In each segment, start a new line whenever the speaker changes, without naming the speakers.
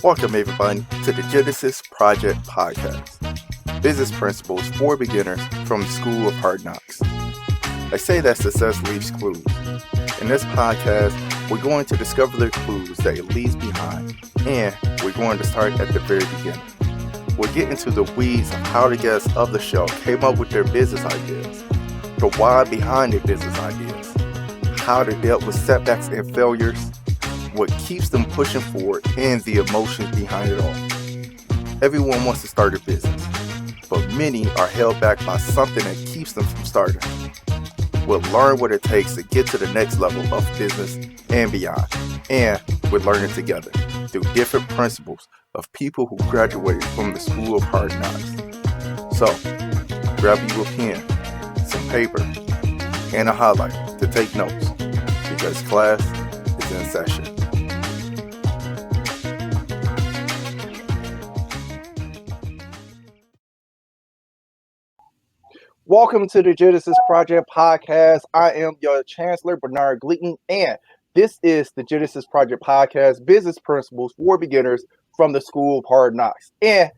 Welcome, everybody, to the Genesis Project Podcast. Business principles for beginners from the School of Hard Knocks. They say that success leaves clues. In this podcast, we're going to discover the clues that it leaves behind, and we're going to start at the very beginning. We'll get into the weeds of how the guests of the show came up with their business ideas, the why behind their business ideas, how they dealt with setbacks and failures, what keeps them pushing forward, and the emotions behind it all. Everyone wants to start a business, but many are held back by something that keeps them from starting. We'll learn what it takes to get to the next level of business and beyond, and we're learning together through different principles of people who graduated from the School of Hard Knocks. So, grab you a pen, some paper, and a highlighter to take notes, because class is in session. Welcome to the Genesis Project Podcast. I am your Chancellor, Bernard Gleaton, and this is the Genesis Project Podcast, Business Principles for Beginners from the School of Hard Knocks. And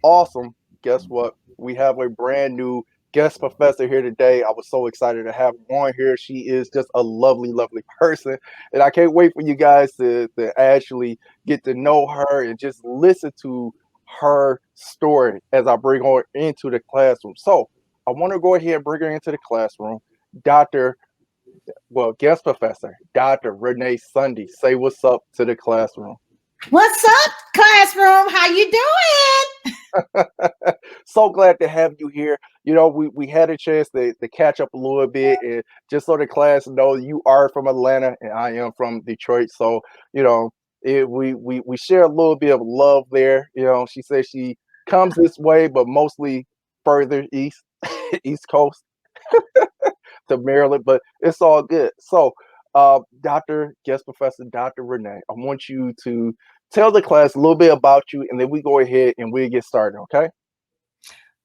awesome, guess what? We have a brand new guest professor here today. I was so excited to have her on here. She is just a lovely, lovely person. And I can't wait for you guys to actually get to know her and just listen to her story as I bring her into the classroom. So I want to go ahead and bring her into the classroom. Guest professor, Dr. Renee Sunday. Say what's up to the classroom.
What's up, classroom? How you doing?
So glad to have you here. You know, we had a chance to catch up a little bit, and just so the class know, you are from Atlanta and I am from Detroit. So, you know, we share a little bit of love there. You know, she says she comes this way, but mostly further east. East Coast to Maryland, but it's all good. So, Guest Professor Dr. Renee, I want you to tell the class a little bit about you, and then we go ahead and we'll get started, okay?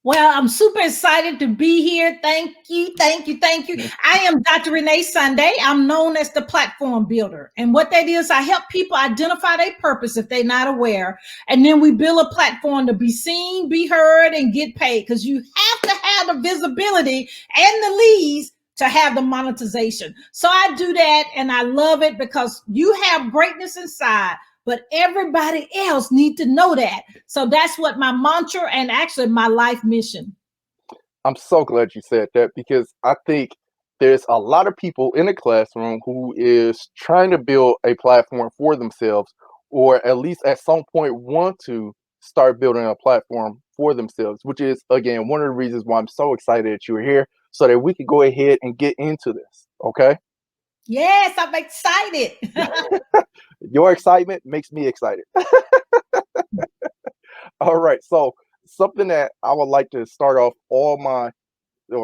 Well, I'm super excited to be here. Thank you. I am Dr. Renee Sunday. I'm known as the platform builder. And what that is, I help people identify their purpose if they're not aware. And then we build a platform to be seen, be heard, and get paid. Because you have to have the visibility and the leads to have the monetization. So I do that, and I love it because you have greatness inside. But everybody else need to know that. So that's what my mantra and actually my life mission.
I'm so glad you said that, because I think there's a lot of people in the classroom who is trying to build a platform for themselves, or at least at some point want to start building a platform for themselves, which is, again, one of the reasons why I'm so excited that you're here, so that we can go ahead and get into this, okay?
Yes, I'm excited.
Your excitement makes me excited. All right. So something that I would like to start off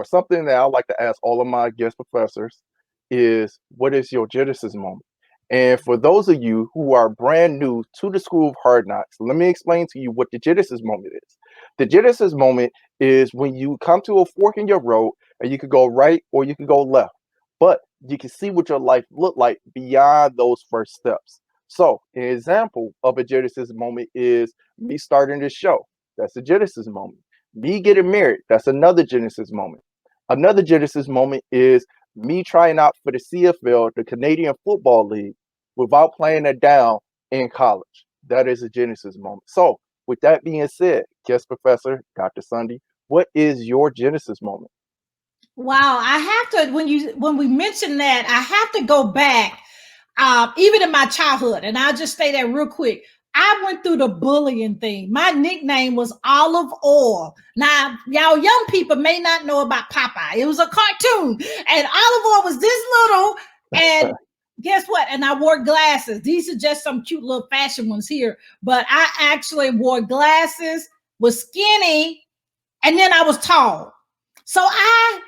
something that I like to ask all of my guest professors is, what is your Genesis moment? And for those of you who are brand new to the School of Hard Knocks, let me explain to you what the Genesis moment is. The Genesis moment is when you come to a fork in your road, and you could go right or you could go left, but you can see what your life looked like beyond those first steps. So an example of a Genesis moment is me starting this show. That's a Genesis moment. Me getting married. That's another Genesis moment. Another Genesis moment is me trying out for the CFL, the Canadian Football League, without playing it down in college. That is a Genesis moment. So with that being said, guest professor, Dr. Sunday, what is your Genesis moment?
Wow, I have to, when we mention that, I have to go back, even in my childhood, and I'll just say that real quick. I went through the bullying thing. My nickname was Olive Oil. Now, y'all young people may not know about Popeye. It was a cartoon, and Olive Oil was this little, and guess what? And I wore glasses. These are just some cute little fashion ones here, but I actually wore glasses, was skinny, and then I was tall. So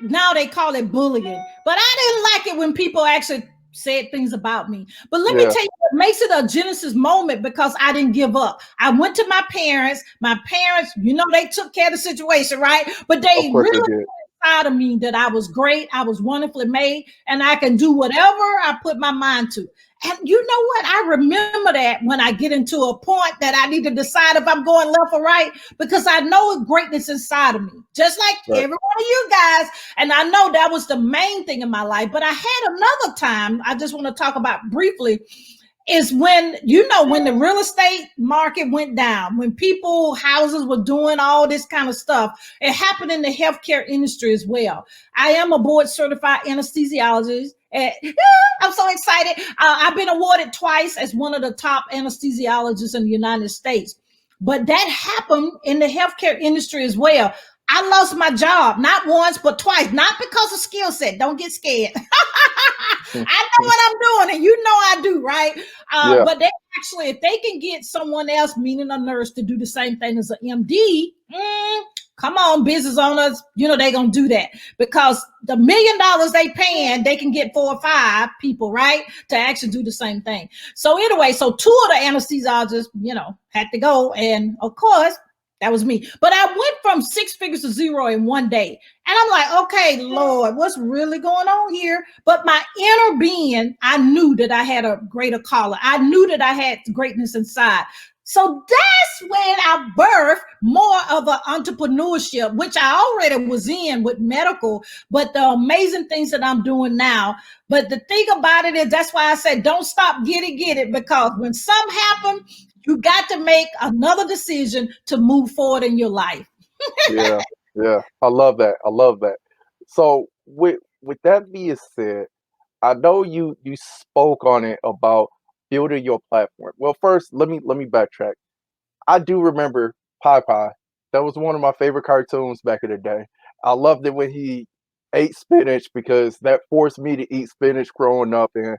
now they call it bullying, but I didn't like it when people actually said things about me. But let me tell you what makes it a Genesis moment, because I didn't give up. I went to my parents. My parents, you know, they took care of the situation, right? But they really inside of me that I was great, I was wonderfully made, and I can do whatever I put my mind to. And you know what? I remember that when I get into a point that I need to decide if I'm going left or right, because I know greatness inside of me, just like every one of you guys. And I know that was the main thing in my life. But I had another time I just want to talk about briefly, is when, when the real estate market went down, when houses were doing all this kind of stuff. It happened in the healthcare industry as well. I am a board certified anesthesiologist. I'm so excited. I've been awarded twice as one of the top anesthesiologists in the United States. But that happened in the healthcare industry as well. I lost my job, not once, but twice, not because of skill set. Don't get scared. I know what I'm doing, and you know I do, right? But they actually, if they can get someone else, meaning a nurse, to do the same thing as an MD, come on, business owners, they're going to do that, because the $1 million they paying, they can get 4 or 5 people, right, to actually do the same thing. So anyway, 2 of the anesthesiologists, had to go. And of course, that was me. But I went from 6 figures to 0 in one day. And I'm like, okay, Lord, what's really going on here? But my inner being, I knew that I had a greater calling. I knew that I had greatness inside. So that's when I birthed more of an entrepreneurship, which I already was in with medical, but the amazing things that I'm doing now. But the thing about it is, that's why I said, don't stop, get it, because when something happens, you got to make another decision to move forward in your life.
Yeah. I love that. So with that being said, I know you spoke on it about building your platform. Well, first, let me backtrack. I do remember Popeye. That was one of my favorite cartoons back in the day. I loved it when he ate spinach, because that forced me to eat spinach growing up. And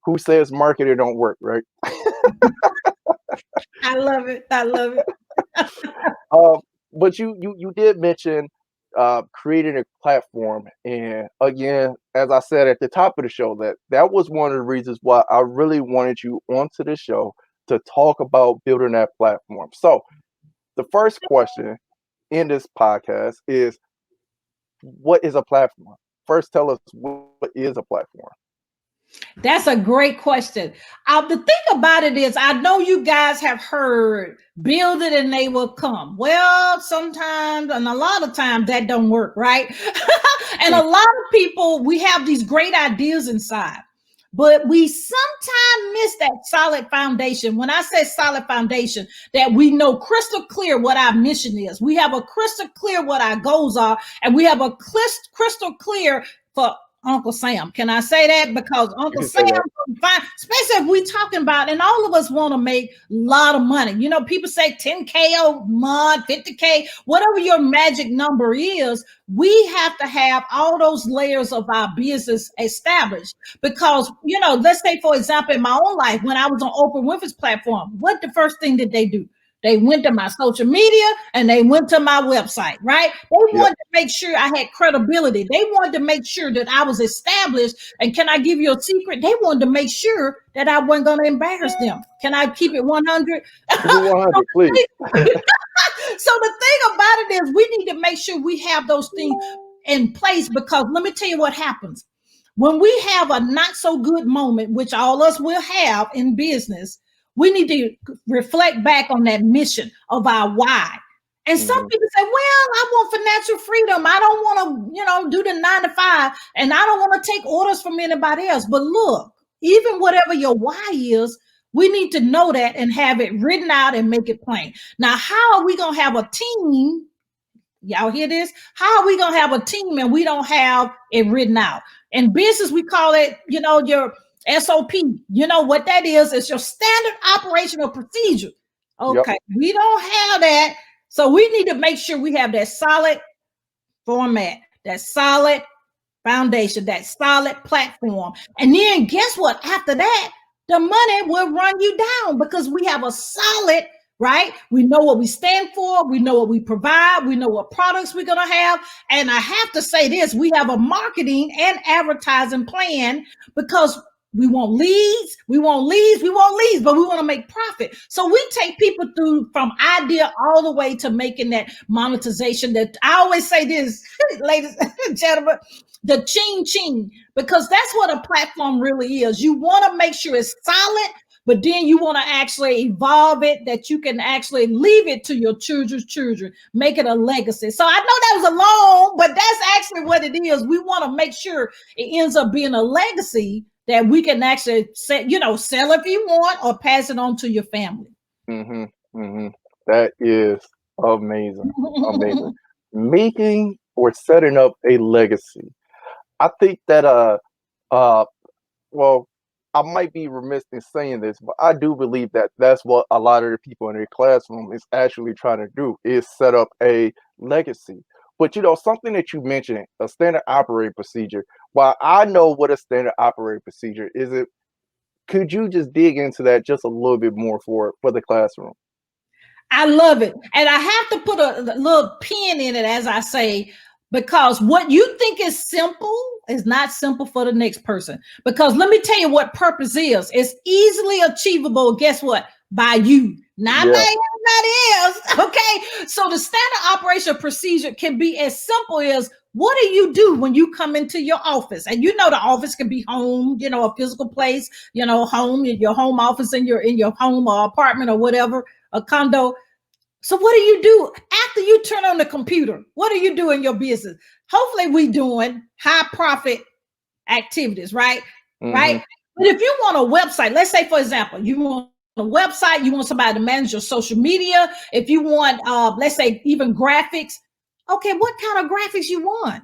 who says marketing don't work, right?
I love it.
But you did mention creating a platform, and again, as I said at the top of the show, that was one of the reasons why I really wanted you onto the show, to talk about building that platform. So the first question in this podcast is, what is a platform? First, tell us, what is a platform?
That's a great question. The thing about it is, I know you guys have heard, build it and they will come. Well, sometimes, and a lot of times, that don't work, right? And a lot of people, we have these great ideas inside, but we sometimes miss that solid foundation. When I say solid foundation, that we know crystal clear what our mission is. We have a crystal clear what our goals are, and we have a crystal clear for Uncle Sam. Can I say that? Because Uncle Sam, especially if we're talking about, and all of us want to make a lot of money. People say 10K a month, 50K, whatever your magic number is. We have to have all those layers of our business established, because, let's say, for example, in my own life, when I was on Oprah Winfrey's platform, what the first thing did they do? They went to my social media and they went to my website, right? They wanted to make sure I had credibility. They wanted to make sure that I was established. And can I give you a secret? They wanted to make sure that I wasn't going to embarrass them. Can I keep it 100?
100, please.
So the thing about it is, we need to make sure we have those things in place, because let me tell you what happens. When we have a not so good moment, which all us will have in business, we need to reflect back on that mission of our why. And some people say, well, I want financial freedom. I don't want to, do the 9 to 5, and I don't want to take orders from anybody else. But look, even whatever your why is, we need to know that and have it written out and make it plain. Now, how are we going to have a team? Y'all hear this? How are we going to have a team and we don't have it written out? In business, we call it, your SOP. You know what that is? It's your standard operational procedure. Okay. We don't have that. So we need to make sure we have that solid format, that solid foundation, that solid platform. And then guess what? After that, the money will run you down, because we have a solid, right? We know what we stand for. We know what we provide. We know what products we're going to have. And I have to say this, we have a marketing and advertising plan, because We want leads, we want leads, we want leads, but we want to make profit. So we take people through from idea all the way to making that monetization. That I always say this, ladies and gentlemen, the ching ching, because that's what a platform really is. You want to make sure it's solid, but then you want to actually evolve it, that you can actually leave it to your children's children, make it a legacy. So I know that was a long, but that's actually what it is. We want to make sure it ends up being a legacy that we can actually sell if you want, or pass it on to your family.
Mm-hmm. Mm-hmm. That is amazing. Amazing. Making or setting up a legacy. I think that uh well, I might be remiss in saying this, but I do believe that that's what a lot of the people in their classroom is actually trying to do, is set up a legacy. But something that you mentioned, a standard operating procedure. While I know what a standard operating procedure is, could you just dig into that just a little bit more for the classroom?
I love it. And I have to put a little pin in it, as I say, because what you think is simple is not simple for the next person. Because let me tell you what purpose is. It's easily achievable. Guess what? By you, not
Yeah.
by everybody else. Okay. So the standard operation procedure can be as simple as, what do you do when you come into your office? And the office can be home, a physical place, home, your home office, in your home or apartment or whatever, a condo. So what do you do after you turn on the computer? What do you do in your business? Hopefully we doing high profit activities, right?
Mm-hmm.
Right. But if you want a website, let's say, for example, you want a website, you want somebody to manage your social media. If you want, let's say, even graphics. Okay, what kind of graphics you want?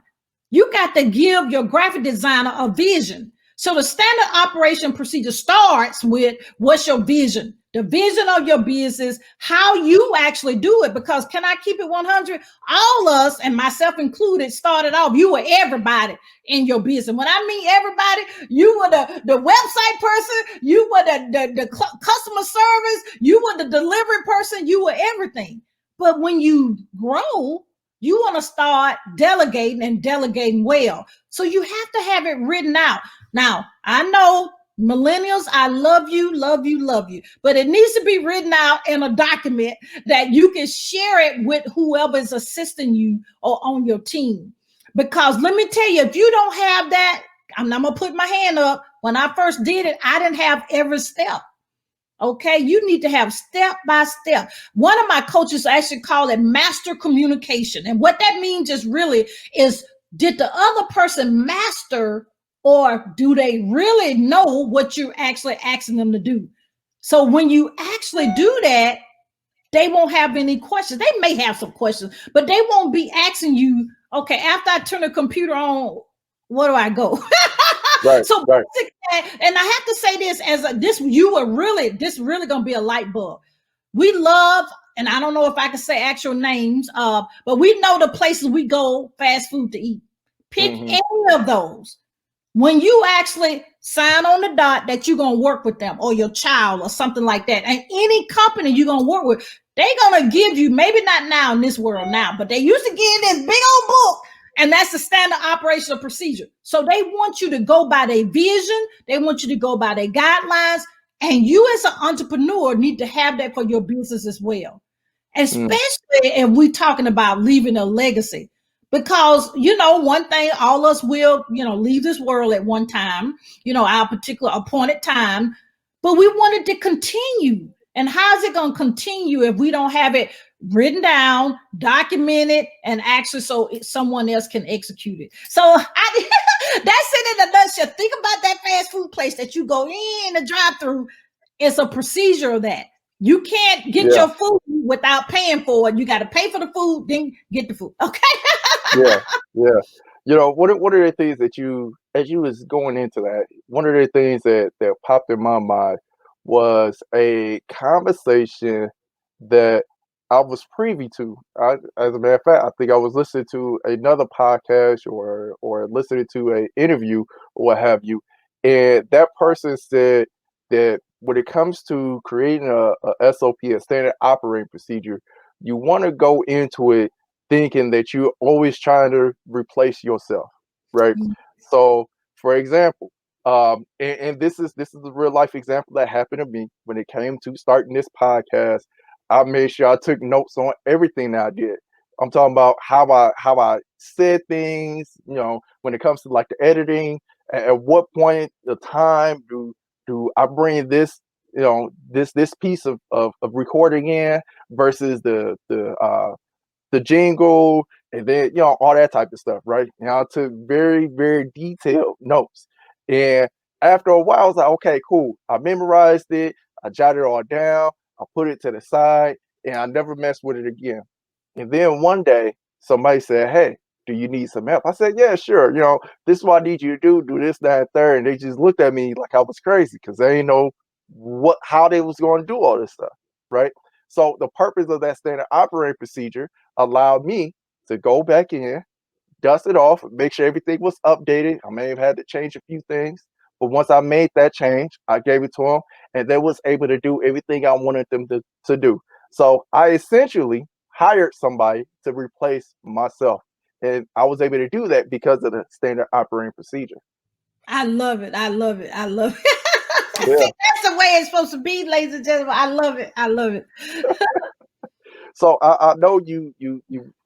You got to give your graphic designer a vision. So the standard operation procedure starts with, what's your vision? The vision of your business, how you actually do it. Because can I keep it 100? All us, and myself included, started off, you were everybody in your business. When I mean everybody, you were the website person, you were the customer service, you were the delivery person, you were everything. But when you grow, you want to start delegating, and delegating well. So you have to have it written out. Now, I know millennials, I love you, love you, love you, but it needs to be written out in a document that you can share it with whoever is assisting you or on your team. Because let me tell you, if you don't have that, I'm going to put my hand up. When I first did it, I didn't have every step. Okay, you need to have step by step. One of my coaches actually called it master communication. And what that means is, did the other person master, or do they really know what you're actually asking them to do? So when you actually do that, they won't have any questions. They may have some questions, but they won't be asking you, okay, after I turn the computer on, where do I go?
Right,
So
right.
and I have to say this, this really gonna be a light bulb. We love, and I don't know if I can say actual names, but we know the places we go fast food to eat. Pick any of those. When you actually sign on the dot that you're going to work with them, or your child, or something like that, and any company you're going to work with, they're going to give you, maybe not now in this world now, but they used to give this big old book, and that's the standard operational procedure. So they want you to go by their vision. They want you to go by their guidelines. And you as an entrepreneur need to have that for your business as well. Especially if we're talking about leaving a legacy. Because, one thing, all us will, leave this world at one time, our particular appointed time, but we want it to continue. And how's it going to continue if we don't have it written down, documented, and actually so someone else can execute it? So that's it in a nutshell. Think about that fast food place that you go in the drive-through. It's a procedure of that. You can't get your food without paying for it. You got to pay for the food, then get the food. Okay.
Yeah. One of the things that as you was going into that, one of the things that popped in my mind was a conversation that I was privy to. As a matter of fact, I think I was listening to another podcast or listening to an interview or what have you, and that person said that when it comes to creating a SOP, a standard operating procedure, you want to go into it thinking that you're always trying to replace yourself, right? So, for example, And this is a real life example that happened to me when it came to starting this podcast. I made sure I took notes on everything that I did. I'm talking about how I said things, when it comes to like the editing. At what point the time do I bring this, this piece of recording in versus the jingle, and then all that type of stuff, right? And I took very, very detailed notes. And after a while, I was like, okay, cool. I memorized it, I jotted it all down, I put it to the side, and I never messed with it again. And then one day, somebody said, "Hey, do you need some help?" I said, "Yeah, sure. This is what I need you to do this, that, and third." And they just looked at me like I was crazy because they didn't know how they was going to do all this stuff, right? So the purpose of that standard operating procedure allowed me to go back in, dust it off, make sure everything was updated. I may have had to change a few things, but once I made that change, I gave it to them, and they was able to do everything I wanted them to do. So I essentially hired somebody to replace myself, and I was able to do that because of the standard operating procedure.
I love it. I love it. I love it. See,
Yeah.
that's the way it's supposed to be, ladies and gentlemen. I love it. I love it.
So I know you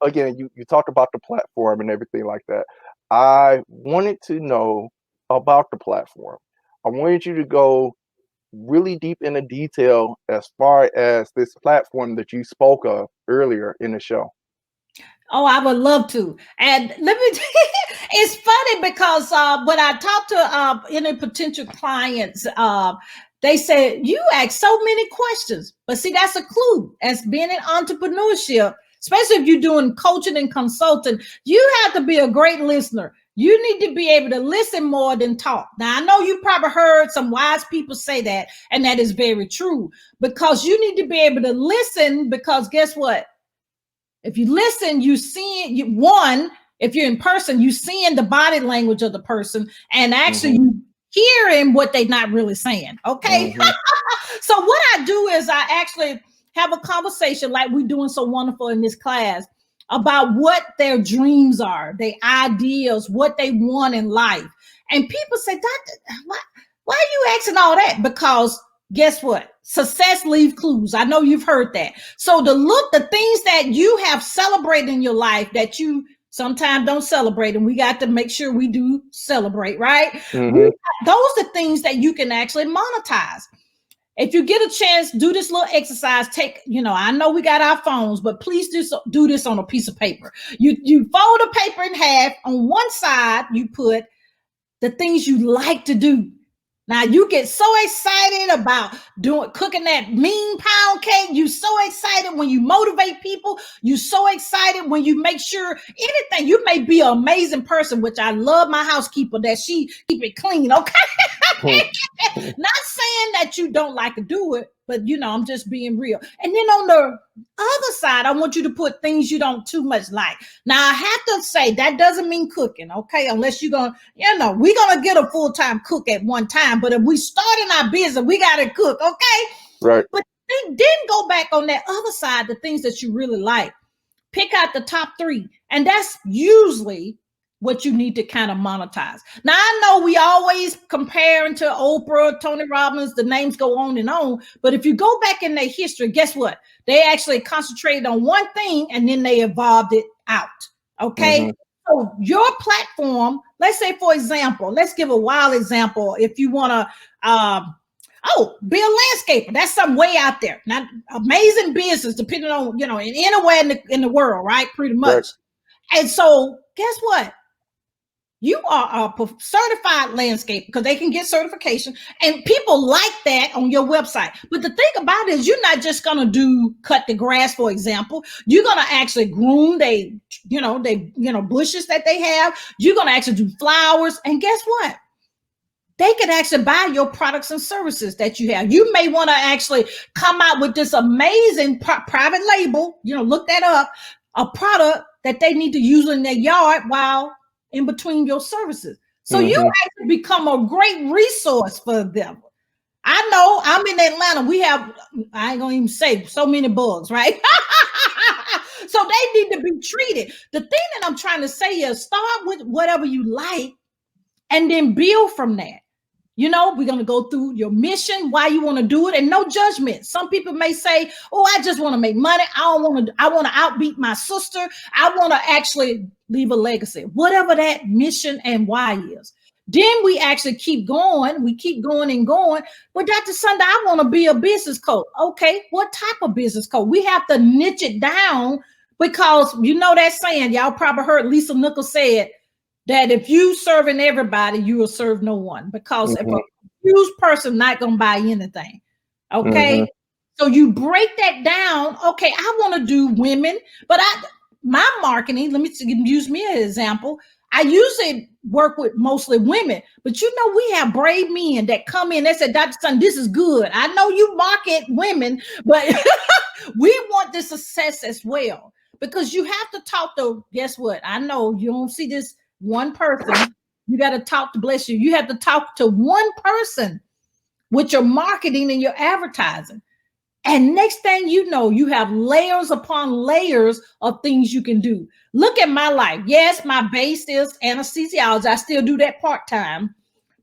again, you talked about the platform and everything like that. I wanted to know about the platform. I wanted you to go really deep into detail as far as this platform that you spoke of earlier in the show.
Oh, I would love to. And let me, it's funny because when I talk to any potential clients, they say, you ask so many questions. But see, that's a clue. As being in entrepreneurship, especially if you're doing coaching and consulting, you have to be a great listener. You need to be able to listen more than talk. Now, I know you probably heard some wise people say that, and that is very true, because you need to be able to listen, because guess what? If you listen, you see one, if you're in person, you seeing the body language of the person, and actually
Mm-hmm.
you hearing what they're not really saying. Okay.
Mm-hmm.
So what I do is I actually have a conversation like we're doing so wonderful in this class about what their dreams are, their ideals, what they want in life. And people say, Doctor, why are you asking all that? Because guess what? Success leaves clues. I know you've heard that. So the things that you have celebrated in your life that you sometimes don't celebrate, and we got to make sure we do celebrate, right?
Mm-hmm.
Those are things that you can actually monetize. If you get a chance, do this little exercise. I know we got our phones, but please do this on a piece of paper. You fold the paper in half. On one side, you put the things you like to do. Now you get so excited about cooking that mean pound cake. You so excited when you motivate people. You so excited when you make sure anything. You may be an amazing person, which I love my housekeeper that she keep it clean. Okay. Not saying that you don't like to do it, but I'm just being real. And then on the other side, I want you to put things you don't too much like. Now I have to say that doesn't mean cooking, okay? Unless you're gonna, we're gonna get a full-time cook at one time. But if we start in our business, we gotta cook, okay?
Right.
But then go back on that other side, the things that you really like. Pick out the top 3, and that's usually what you need to kind of monetize. Now, I know we always comparing to Oprah, Tony Robbins, the names go on, but if you go back in their history, guess what? They actually concentrated on one thing and then they evolved it out, okay?
Mm-hmm.
So your platform, let's say, for example, let's give a wild example. If you want to, be a landscaper. That's something way out there. Not amazing business, depending on, anywhere in the world, right? Pretty much.
Right.
And so guess what? You are a certified landscaper because they can get certification, and people like that on your website. But the thing about it is you're not just going to cut the grass, for example. You're going to actually groom they bushes that they have. You're going to actually do flowers. And guess what? They can actually buy your products and services that you have. You may want to actually come out with this amazing private label, look that up, a product that they need to use in their yard while in between your services. So you actually become a great resource for them. I know I'm in Atlanta. We have, I ain't gonna even say so many bugs, right? So they need to be treated. The thing that I'm trying to say is start with whatever you like and then build from that. We're going to go through your mission, why you want to do it, and no judgment. Some people may say, oh, I just want to make money. I want to outbeat my sister. I want to actually leave a legacy, whatever that mission and why is. Then we actually keep going. We keep going and going. But Dr. Sunday, I want to be a business coach. Okay, what type of business coach? We have to niche it down, because that saying, y'all probably heard Lisa Nichols say it, that if you serving everybody, you will serve no one, because if a confused person not going to buy anything. Okay. So you break that down. Okay. I want to do women, but my marketing, let me use me as an example. I usually work with mostly women, but we have brave men that come in. They said, Dr. Sun, this is good. I know you market women, but we want the success as well, because you have to talk to, guess what? I know you don't see this one person. You got to talk to, bless you. You have to talk to one person with your marketing and your advertising. And next thing you know, you have layers upon layers of things you can do. Look at my life. Yes, my base is anesthesiology. I still do that part-time.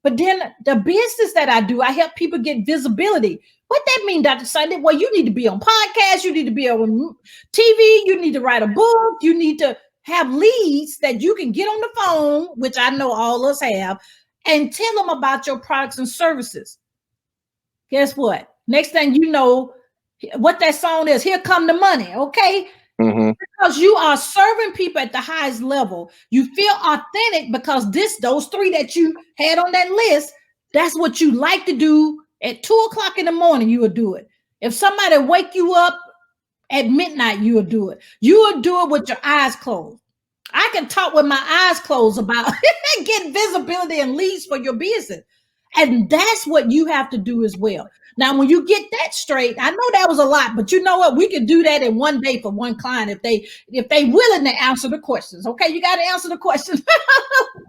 But then the business that I do, I help people get visibility. What that mean, Dr. Sunday? Well, you need to be on podcasts. You need to be on TV. You need to write a book. You need to have leads that you can get on the phone, which I know all of us have, and tell them about your products and services. Guess what? Next thing you know, what that song is, here come the money, okay? Because you are serving people at the highest level. You feel authentic because those three that you had on that list, that's what you like to do at 2:00 in the morning, you will do it. If somebody wake you up at midnight, you will do it. You will do it with your eyes closed. I can talk with my eyes closed about getting visibility and leads for your business. And that's what you have to do as well. Now, when you get that straight, I know that was a lot, but you know what? We could do that in one day for one client if they willing to answer the questions. Okay, you got to answer the questions.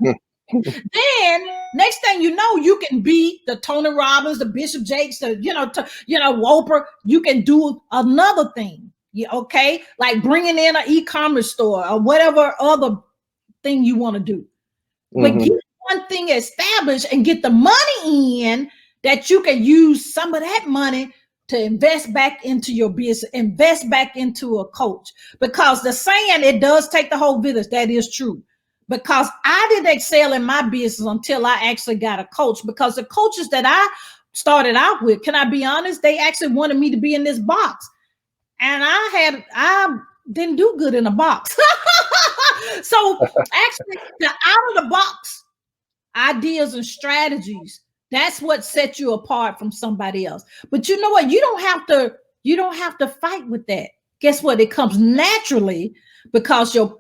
Then next thing you know, you can be the Tony Robbins, the Bishop Jakes, the Oprah. You can do another thing. Okay, like bringing in an e-commerce store or whatever other thing you want to do. But get one thing established and get the money in that you can use some of that money to invest back into your business, invest back into a coach. Because the saying, it does take the whole village, that is true. Because I didn't excel in my business until I actually got a coach. Because the coaches that I started out with, can I be honest, they actually wanted me to be in this box. And I didn't do good in a box. So actually, the out of the box ideas and strategies, that's what sets you apart from somebody else. But you know what? You don't have to fight with that. Guess what? It comes naturally, because your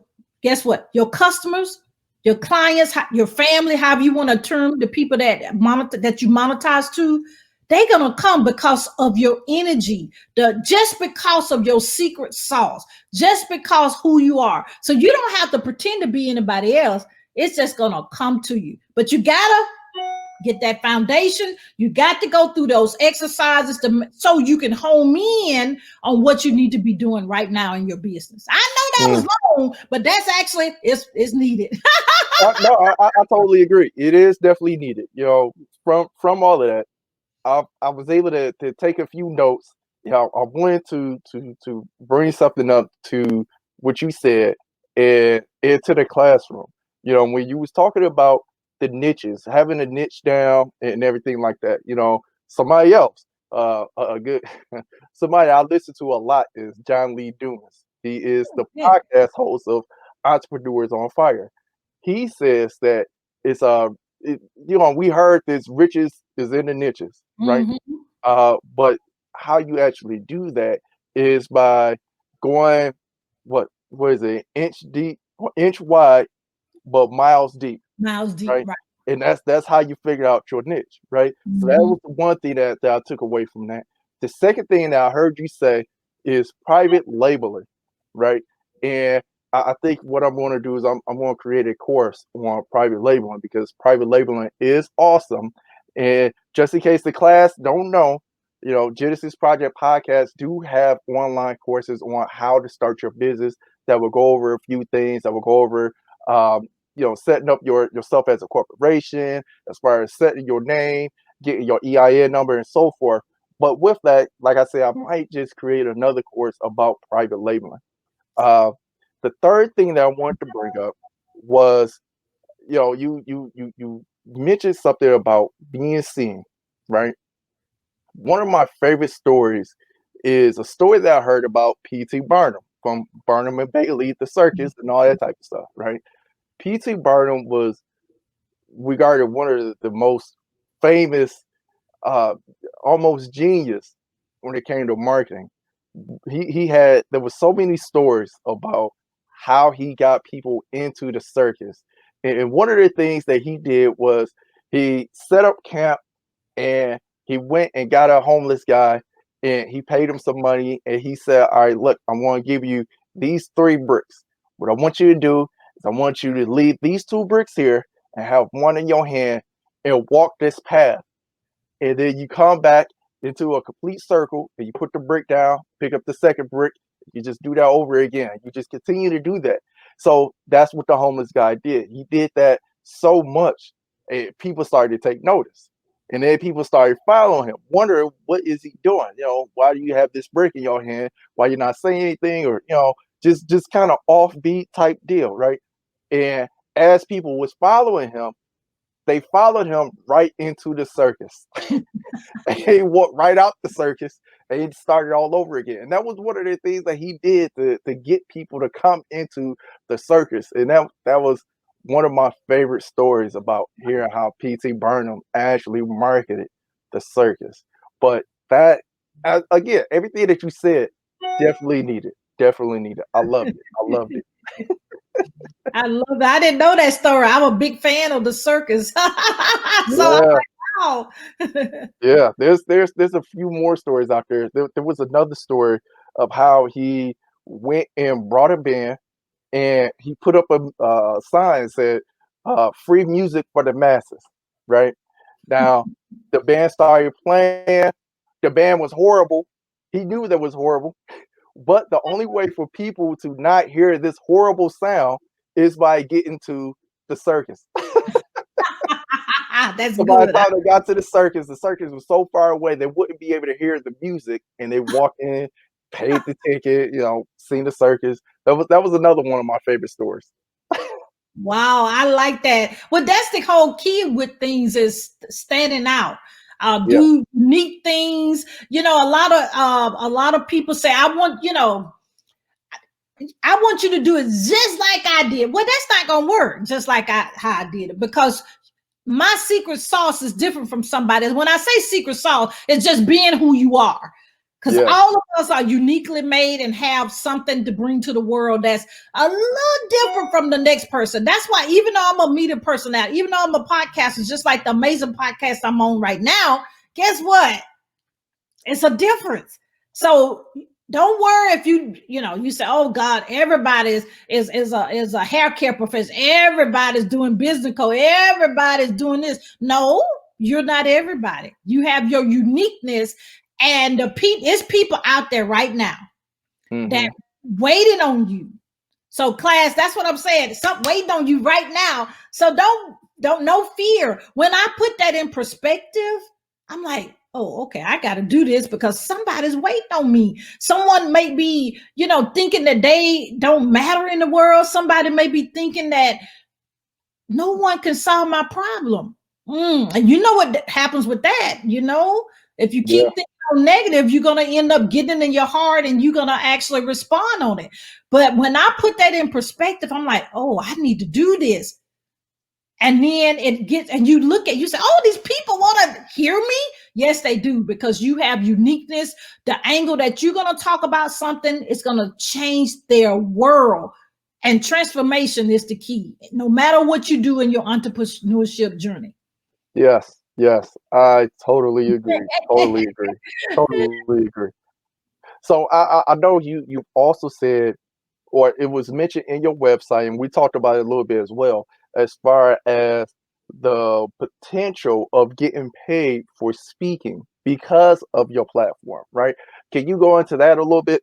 customers, your clients, your family, however you want to term the people that you monetize to, they're gonna come because of your energy, just because of your secret sauce, just because who you are. So you don't have to pretend to be anybody else. It's just gonna come to you. But you gotta get that foundation. You got to go through those exercises so you can home in on what you need to be doing right now in your business. I know that was long, but that's actually it's needed.
No, I totally agree. It is definitely needed. From all of that, I was able to take a few notes. I wanted to bring something up to what you said and into the classroom. When you was talking about the niches, having a niche down and everything like that. Somebody else, a good somebody I listen to a lot is John Lee Dumas. He is the podcast host of Entrepreneurs on Fire. He says that it's we heard this riches is in the niches, right? But how you actually do that is by going what is it, inch wide, but miles deep.
Miles deep,
right?
right.
And that's how you figure out your niche, right? So that was the one thing that I took away from that. The second thing that I heard you say is private labeling, right? And I think what I'm going to do is I'm going to create a course on private labeling, because private labeling is awesome. And just in case the class don't know, Genesis Project Podcast do have online courses on how to start your business that will go over a few things, that will go over setting up yourself as a corporation, as far as setting your name, getting your EIN number and so forth. But with that, like I said, I might just create another course about private labeling. Uh, the third thing that I wanted to bring up was, you mentioned something about being seen, right? One of my favorite stories is a story that I heard about P.T. Barnum from Barnum and Bailey, the circus, and all that type of stuff, right? P.T. Barnum was regarded one of the most famous, uh, almost genius when it came to marketing. He had there was so many stories about how he got people into the circus, and one of the things that he did was he set up camp and he went and got a homeless guy and he paid him some money and he said, all right, look, I'm going to give you these 3 bricks. What I want you to do is I want you to leave these 2 bricks here and have one in your hand and walk this path, and then you come back into a complete circle and you put the brick down, pick up the second brick, you just do that over again. You just continue to do that. So that's what the homeless guy did. He did that so much, and people started to take notice. And then people started following him, wondering what is he doing? Why do you have this brick in your hand? Why you're not saying anything? Or, just kind of offbeat type deal, right? And as people was following him, they followed him right into the circus. And he walked right out the circus and he started all over again. And that was one of the things that he did to get people to come into the circus. And that was one of my favorite stories about hearing how P.T. Barnum actually marketed the circus. But that, again, everything that you said, definitely needed. Definitely needed. I loved it. I loved it.
I love that. I didn't know that story. I'm a big fan of the circus. So I'm
Yeah.
like, wow.
Yeah, there's a few more stories out there. There was another story of how he went and brought a band and he put up a sign that said "free music for the masses." Right now, the band started playing. The band was horrible. He knew that was horrible, but the only way for people to not hear this horrible sound is by getting to the circus.
That's
So by the
good.
time they got to the circus was so far away they wouldn't be able to hear the music, and they walked in, paid the ticket, seen the circus. That was another one of my favorite stories.
Wow, I like that. Well, that's the whole key with things is standing out.
Yeah,
Do unique things. A lot of people say, I want you to do it just like I did. Well, that's not gonna work just like how I did it, because my secret sauce is different from somebody's. When I say secret sauce, it's just being who you are. Because
yeah,
all of us are uniquely made and have something to bring to the world that's a little different from the next person. That's why, even though I'm a media personality, even though I'm a podcaster, just like the amazing podcast I'm on right now, guess what? It's a difference. So don't worry if you say, oh God, everybody is a hair care professional, everybody's doing business code, everybody's doing this. No, you're not everybody. You have your uniqueness, and it's people out there right now that
hmm,
waiting on you. So class, that's what I'm saying. Something waiting on you right now. So don't no fear. When I put that in perspective, I'm like, oh, okay, I got to do this because somebody's waiting on me. Someone may be, thinking that they don't matter in the world. Somebody may be thinking that no one can solve my problem. And you know what happens with that, if you keep
yeah,
thinking negative, you're going to end up getting in your heart and you're going to actually respond on it. But when I put that in perspective, I'm like, oh, I need to do this. And then you say, oh, these people want to hear me. Yes, they do, because you have uniqueness. The angle that you're going to talk about something is going to change their world. And transformation is the key, no matter what you do in your entrepreneurship journey.
yes, yes. I totally agree. Totally agree. Totally agree. So I know you also said, or it was mentioned in your website, and we talked about it a little bit as well, as far as the potential of getting paid for speaking because of your platform, right? Can you go into that a little bit?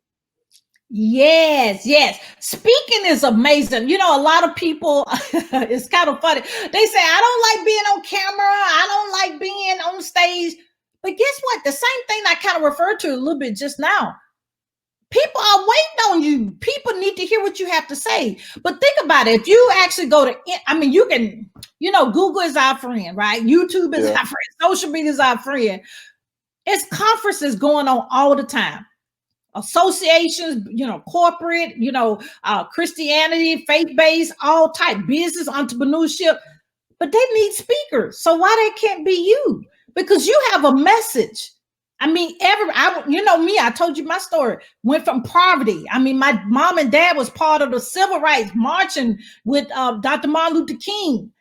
Yes, yes. Speaking is amazing. You know, a lot of people, it's kind of funny. They say, I don't like being on camera. I don't like being on stage. But guess what? The same thing I kind of referred to a little bit just now. People are waiting on you. People need to hear what you have to say. But think about it. If you actually go to, I mean, you can, you know, Google is our friend, right? YouTube is our friend. Social media is our friend. It's conferences going on all the time. Associations, you know, corporate, you know, Christianity, faith-based, all type, business, entrepreneurship, but they need speakers. So why they can't be you? Because you have a message. I mean, you know me, I told you my story, went from poverty. I mean, my mom and dad was part of the civil rights marching with Dr. Martin Luther King.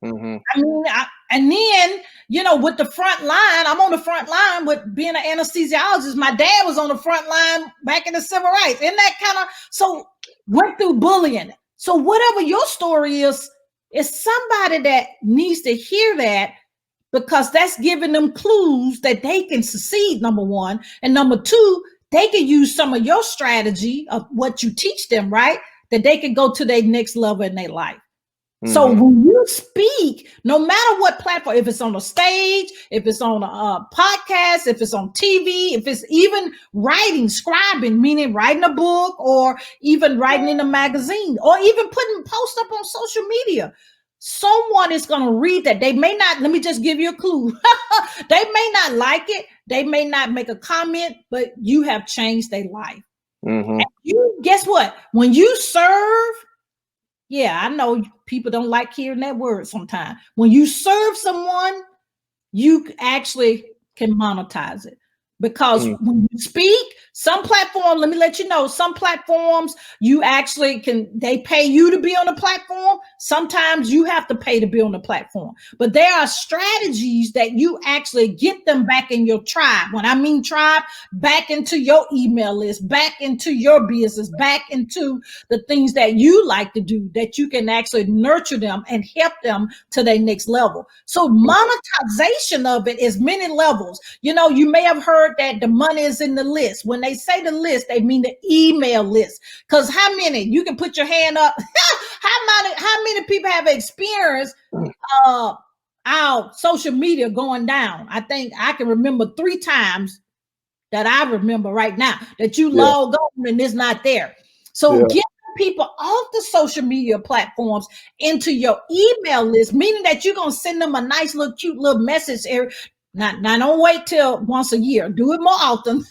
Mm-hmm.
I mean, and then, you know, with the front line, I'm on the front line with being an anesthesiologist. My dad was on the front line back in the civil rights. Isn't that kind of, so went through bullying. So whatever your story is somebody that needs to hear that, because that's giving them clues that they can succeed, number one. And number two, they can use some of your strategy of what you teach them, right? That they can go to their next level in their life. So when you speak, no matter what platform, if it's on a stage, if it's on a podcast, if it's on TV, if it's even writing, scribing, meaning writing a book, or even writing in a magazine, or even putting posts up on social media, someone is going to read that. They may not, let me just give you a clue. They may not like it. They may not make a comment, but you have changed their life. And you, guess what? When you serve, yeah, I know people don't like hearing that word sometimes. When you serve someone, you actually can monetize it. Because when you speak, some platform, let me let you know, some platforms you actually they pay you to be on the platform. Sometimes you have to pay to be on the platform. But there are strategies that you actually get them back in your tribe. When I mean tribe, back into your email list, back into your business, back into the things that you like to do, that you can actually nurture them and help them to their next level. So monetization of it is many levels. You know, you may have heard that the money is in the list. When they say the list, they mean the email list. Because how many, you can put your hand up, how many people have experienced our social media going down? I think I can remember 3 times that I remember right now that you log on and it's not there. So get people off the social media platforms into your email list, meaning that you're going to send them a nice little cute little message. Now don't wait till once a year. Do it more often.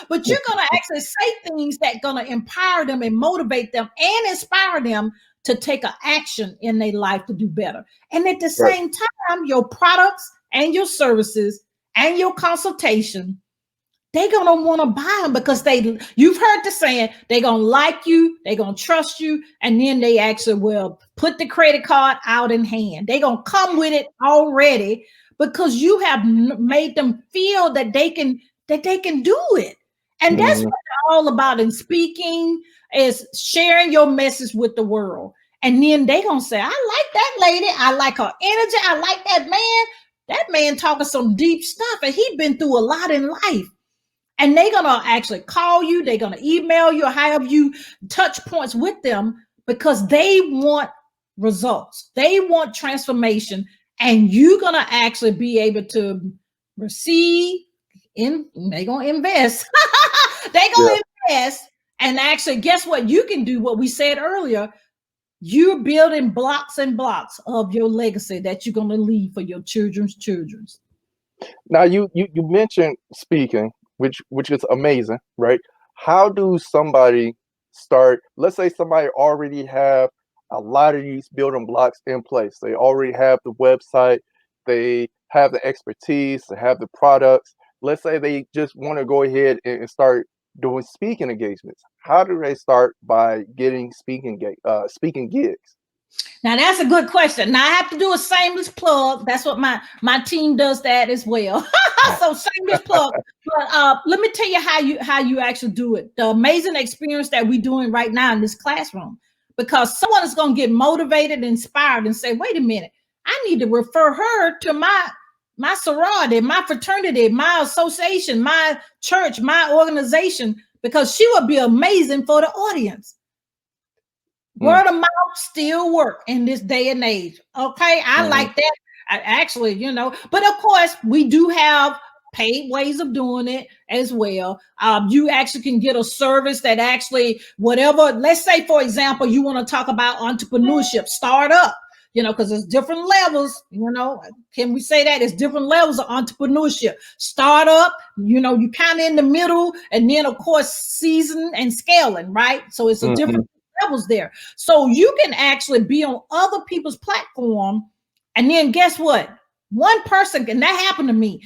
But you're going to actually say things that going to empower them and motivate them and inspire them to take an action in their life to do better. And at the same time, your products and your services and your consultation, they're going to want to buy them because you've heard the saying, they're going to like you, they're going to trust you, and then they actually will put the credit card out in hand. They're going to come with it already because you have made them feel that they can do it. And that's what it's all about in speaking, is sharing your message with the world. And then they're going to say, I like that lady. I like her energy. I like that man. That man talking some deep stuff, and he's been through a lot in life. And they're going to actually call you. They're going to email you or have you touch points with them because they want results. They want transformation. And you're going to actually be able to receive they're going to invest. They're going to invest. And actually, guess what? You can do what we said earlier. You're building blocks and blocks of your legacy that you're going to leave for your children's children.
Now, you mentioned speaking, which is amazing, right? How do somebody start? Let's say somebody already have a lot of these building blocks in place. They already have the website. They have the expertise. They have the products. Let's say they just want to go ahead and start doing speaking engagements. How do they start by getting speaking gigs?
Now that's a good question. Now I have to do a shameless plug. That's what my team does that as well. So shameless plug. But let me tell you how you actually do it. The amazing experience that we're doing right now in this classroom, because someone is going to get motivated, inspired, and say, "Wait a minute, I need to refer her to my sorority, my fraternity, my association, my church, my organization, because she would be amazing for the audience. Word of mouth still work in this day and age. Okay, I like that. I actually, but of course we do have paid ways of doing it as well. You actually can get a service that actually, whatever, let's say, for example, you want to talk about entrepreneurship, startup, because there's different levels, can we say that? There's different levels of entrepreneurship. Startup, you kind of in the middle, and then of course season and scaling, right? So it's a different levels there. So you can actually be on other people's platform, and then guess what? One person, and that happened to me.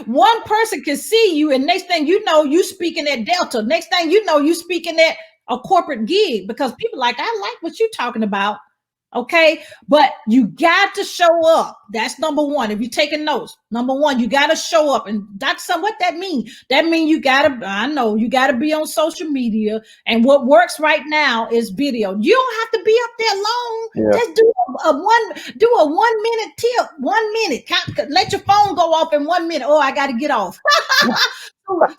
One person can see you, and next thing you know, you speaking at Delta. Next thing you know, you speaking at a corporate gig, because people like, I like what you're talking about. Okay, but you got to show up. That's number one. If you're taking notes, number one, you got to show up. And that's what that means. That means you got to be on social media. And what works right now is video. You don't have to be up there long.
Yeah.
Just do a 1 minute tip, 1 minute. Let your phone go off in 1 minute. Oh, I got to get off.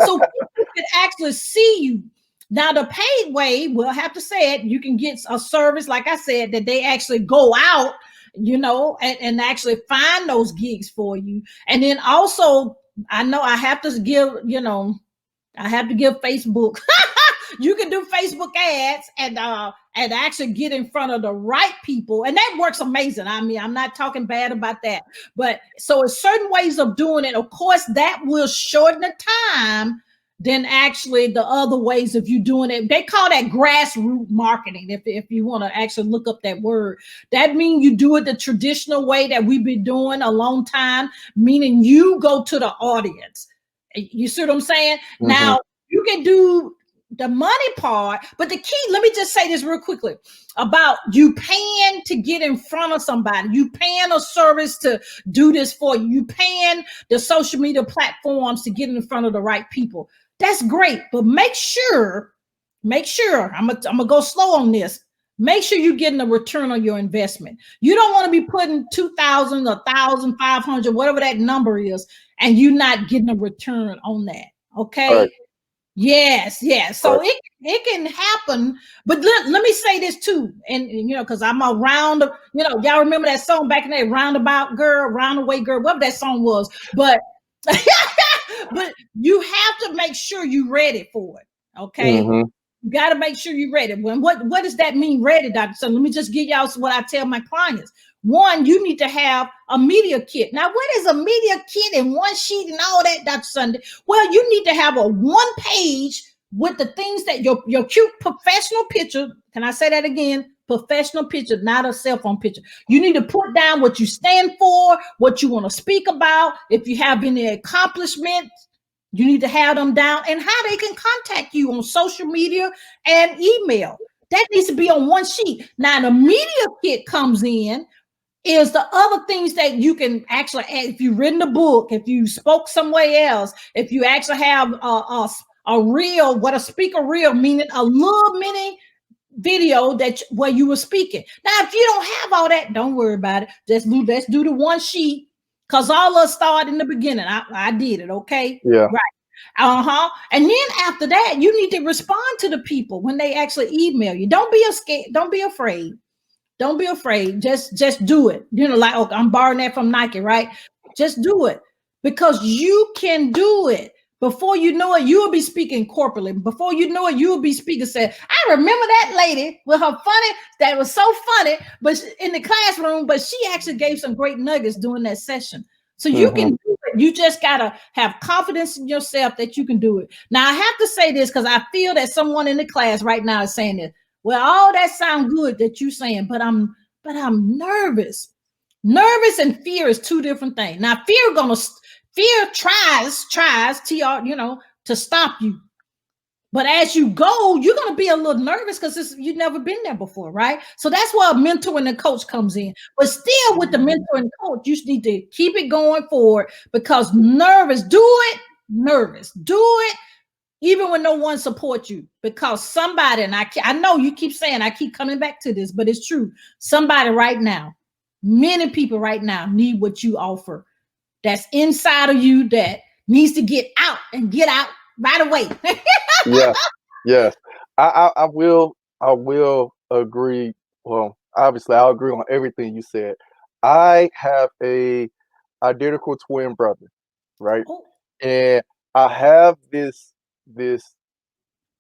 so people can actually see you. Now, the paid way, we'll have to say it, you can get a service, like I said, that they actually go out, and actually find those gigs for you. And then also, I know I have to give, Facebook. You can do Facebook ads and actually get in front of the right people. And that works amazing. I mean, I'm not talking bad about that. But so it's certain ways of doing it. Of course, that will shorten the time than actually the other ways of you doing it. They call that grassroots marketing. If you want to actually look up that word, that means you do it the traditional way that we've been doing a long time, meaning you go to the audience. You see what I'm saying? Now you can do the money part, but the key, let me just say this real quickly about you paying to get in front of somebody. You paying a service to do this for you. You paying the social media platforms to get in front of the right people. That's great, but make sure, I'm gonna go slow on this. Make sure you're getting a return on your investment. You don't want to be putting 2,000, 1,500, whatever that number is, and you're not getting a return on that. Okay.
Right.
Yes. So it can happen, but let me say this too, and because I'm around, y'all remember that song back in the day, Roundabout Girl, Roundaway Girl, whatever that song was, but but you have to make sure you're ready for it. Okay. You got to make sure you're ready. What does that mean, ready, Dr. Sunday? Let me just give y'all what I tell my clients. One, you need to have a media kit. Now, what is a media kit and one sheet and all that, Dr. Sunday? Well, you need to have a 1 page with the things that your cute professional picture. Can I say that again? Professional picture, not a cell phone picture. You need to put down what you stand for, what you want to speak about. If you have any accomplishments, you need to have them down, and how they can contact you on social media and email. That needs to be on 1 sheet. Now, the media kit comes in is the other things that you can actually add. If you've written a book, if you spoke somewhere else, if you actually have a reel, what a speaker reel, meaning a little mini video where you were speaking. Now, if you don't have all that, don't worry about it. Let's do the 1 sheet, because all of us start in the beginning. I did it. Okay.
Yeah.
Right. And then after that, you need to respond to the people when they actually email you. Don't be scared. Don't be afraid. Don't be afraid. Just do it. Like, okay, I'm borrowing that from Nike, right? Just do it, because you can do it. Before you know it, you will be speaking corporately. Before you know it, you will be speaking. Say, I remember that lady with her that was so funny, but in the classroom, but she actually gave some great nuggets during that session. So you can do it. You just got to have confidence in yourself that you can do it. Now, I have to say this because I feel that someone in the class right now is saying this. Well, all that sounds good that you're saying, but I'm nervous. Nervous and fear is 2 different things. Now, fear tries to stop you. But as you go, you're going to be a little nervous because you've never been there before, right? So that's where a mentor and a coach comes in. But still, with the mentor and coach, you need to keep it going forward, because nervous, do it, even when no one supports you, because somebody, and I know you keep saying, I keep coming back to this, but it's true. Somebody right now, many people right now need what you offer. That's inside of you that needs to get out right away.
Yes, yes. I will agree. Well, obviously, I'll agree on everything you said. I have a identical twin brother, right?
Oh,
And I have this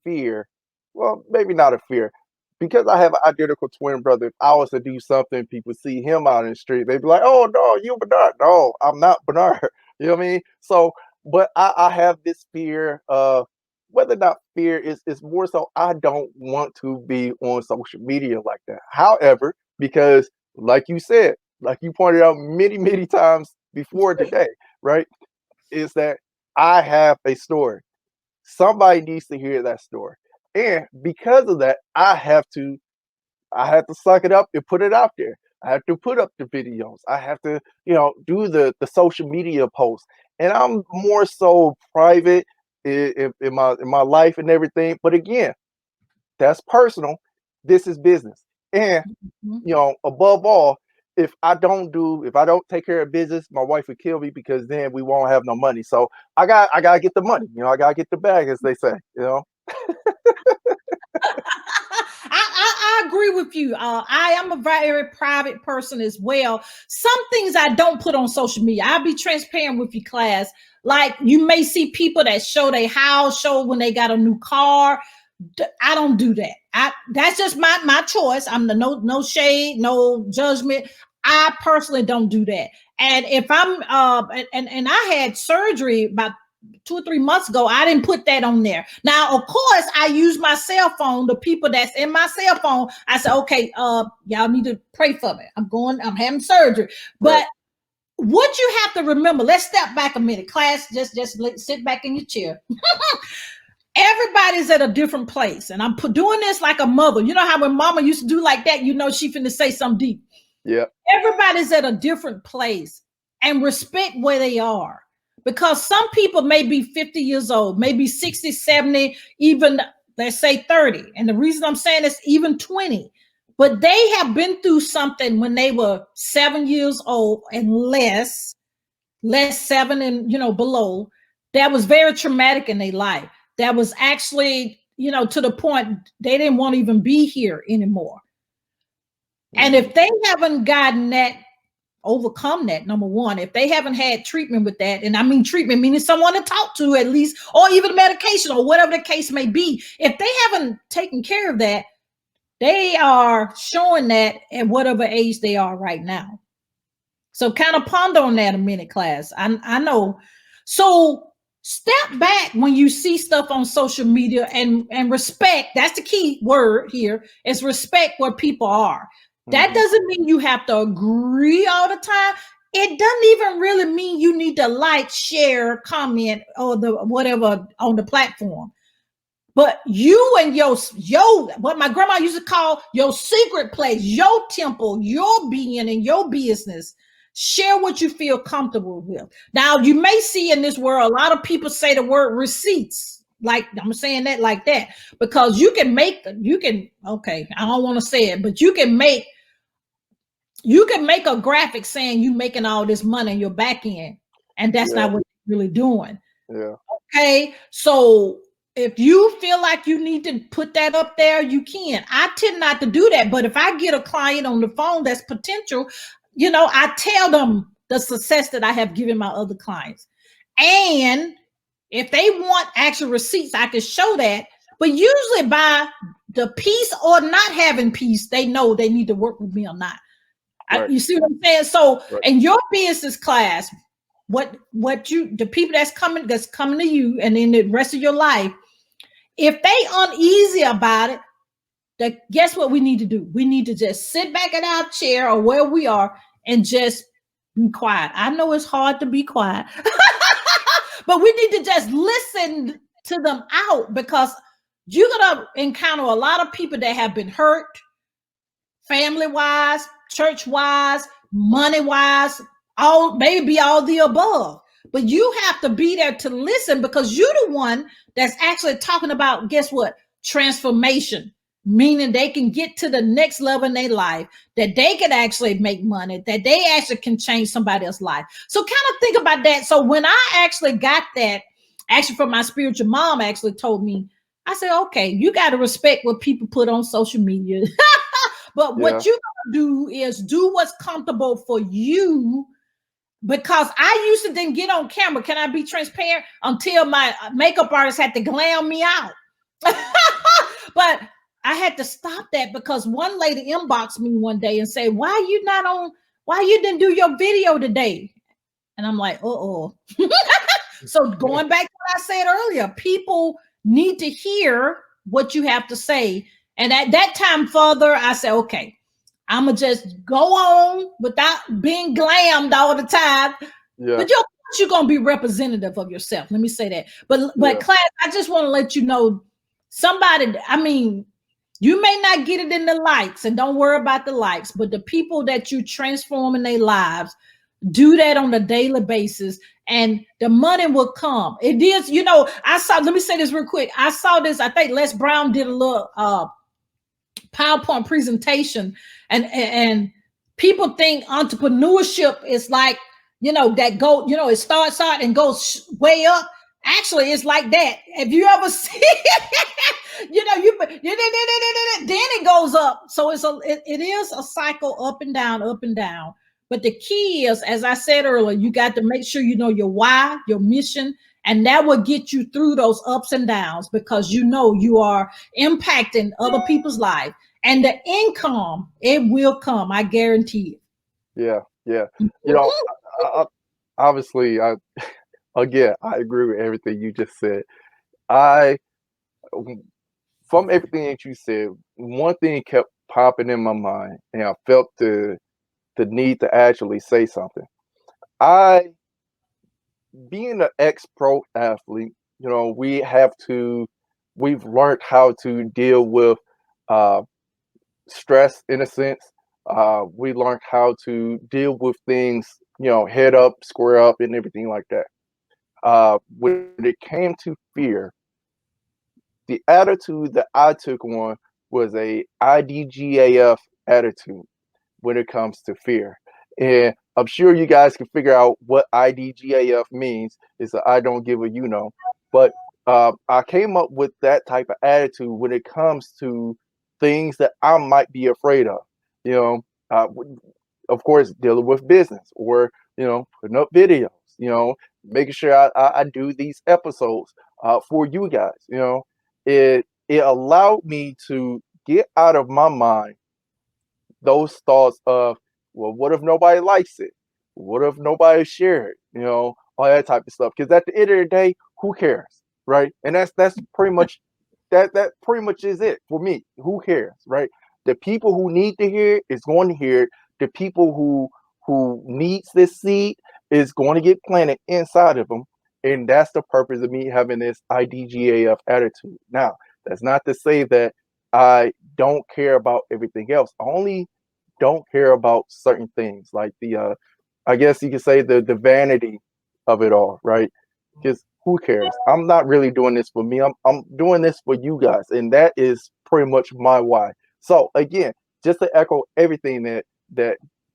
fear. Well, maybe not a fear, because I have an identical twin brother. If I was to do something, people see him out in the street, they'd be like, "Oh no, you Bernard." No, I'm not Bernard. You know what I mean? So, but I have this fear of, whether or not fear is more so, I don't want to be on social media like that. However, because like you said, like you pointed out many, many times before today, right? Is that I have a story. Somebody needs to hear that story. And because of that, I have to suck it up and put it out there. I have to put up the videos. I have to, do the social media posts. And I'm more so private in my life and everything. But again, that's personal. This is business. And
mhm.
above all, if I don't take care of business, my wife would kill me, because then we won't have no money. So I gotta get the money. I gotta get the bag, as they say.
I agree with you. I am a very private person as well. Some things I don't put on social media. I'll be transparent with you, class. Like you may see people that show their house, show when they got a new car. I don't do that. That's just my choice. I'm the no shade, no judgment. I personally don't do that. And if I'm and I had surgery about 2 or 3 months ago, I didn't put that on there. Now, of course, I use my cell phone. The people that's in my cell phone, I say, okay, y'all need to pray for me. I'm having surgery.
Right.
But what you have to remember, let's step back a minute. Class, just sit back in your chair. Everybody's at a different place. And I'm doing this like a mother. You know how when mama used to do like that, she finna say something deep.
Yeah.
Everybody's at a different place, and respect where they are. Because some people may be 50 years old, maybe 60, 70, even let's say 30. And the reason I'm saying it's even 20, but they have been through something when they were 7 years old and less 7 and below. That was very traumatic in their life. That was actually, to the point they didn't want to even be here anymore. And if they haven't gotten that, overcome that, number one, if they haven't had treatment with that, and I mean treatment meaning someone to talk to at least, or even medication or whatever the case may be, if they haven't taken care of that, they are showing that at whatever age they are right now. So kind of ponder on that a minute, class. I know. So step back when you see stuff on social media and respect. That's the key word here, is respect where people are. That doesn't mean you have to agree all the time. It doesn't even really mean you need to like, share, comment, or the whatever on the platform. But you and your what my grandma used to call your secret place, your temple, your being and your business. Share what you feel comfortable with. Now, you may see in this world, a lot of people say the word receipts. Like I'm saying that like that, because okay, I don't want to say it, but you can make a graphic saying you making all this money in your back end, and that's not what you're really doing.
Yeah.
Okay, so if you feel like you need to put that up there, you can. I tend not to do that, but if I get a client on the phone that's potential, I tell them the success that I have given my other clients. And if they want actual receipts, I can show that. But usually by the piece or not having peace, they know they need to work with me or not.
Right.
You see what I'm saying? So
Right.
in your business class, the people that's coming to you and in the rest of your life, if they uneasy about it, guess what we need to do? We need to just sit back in our chair or where we are and just be quiet. I know it's hard to be quiet, but we need to just listen to them out, because you're going to encounter a lot of people that have been hurt, family-wise, church-wise, money-wise, maybe all the above. But you have to be there to listen, because you're the one that's actually talking about, guess what? Transformation, meaning they can get to the next level in their life, that they can actually make money, that they actually can change somebody else's life. So kind of think about that. So when I actually got that, actually from my spiritual mom actually told me, I said, okay, you got to respect what people put on social media. But
Yeah.
what you gotta do is do what's comfortable for you. Because I used to then get on camera. Can I be transparent? Until my makeup artist had to glam me out. But I had to stop that because one lady inboxed me one day and said, why you didn't do your video today? And I'm like, uh-oh. So going back to what I said earlier, people need to hear what you have to say. And at that time, further, I said, okay, I'm going to just go on without being glammed all the time.
Yeah.
But you're going to be representative of yourself. Let me say that. But class, I just want to let you know, you may not get it in the likes, and don't worry about the likes, but the people that you transform in their lives, do that on a daily basis, and the money will come. It is, let me say this real quick. I saw this, I think Les Brown did a little PowerPoint presentation, and people think entrepreneurship is like, that go, it starts out and goes way up. Actually, it's like that. If you ever see then it goes up. So it is a cycle, up and down, up and down. But the key is, as I said earlier, you got to make sure you know your why, your mission, and that will get you through those ups and downs, because you are impacting other people's life, and the income, it will come. I guarantee it.
Yeah. Obviously, again, I agree with everything you just said. From everything that you said, one thing kept popping in my mind, and I felt the need to actually say something. Being an ex-pro athlete, we've learned how to deal with stress in a sense. We learned how to deal with things, head up, square up, and everything like that. When it came to fear, the attitude that I took on was a IDGAF attitude when it comes to fear. And I'm sure you guys can figure out what IDGAF means. It's a I don't give a. But I came up with that type of attitude when it comes to things that I might be afraid of. Of course, dealing with business, or putting up videos. Making sure I do these episodes for you guys. It allowed me to get out of my mind those thoughts of, well, what if nobody likes it? What if nobody shared it? All that type of stuff. Because at the end of the day, who cares, right? And that's pretty much that pretty much is it for me. Who cares, right? The people who need to hear it is going to hear it. The people who needs this seed is going to get planted inside of them. And that's the purpose of me having this IDGAF attitude. Now, that's not to say that I don't care about everything else. I only don't care about certain things, like I guess you could say the vanity of it all, right? Because who cares? I'm not really doing this for me. I'm doing this for you guys, and that is pretty much my why. So again, just to echo everything that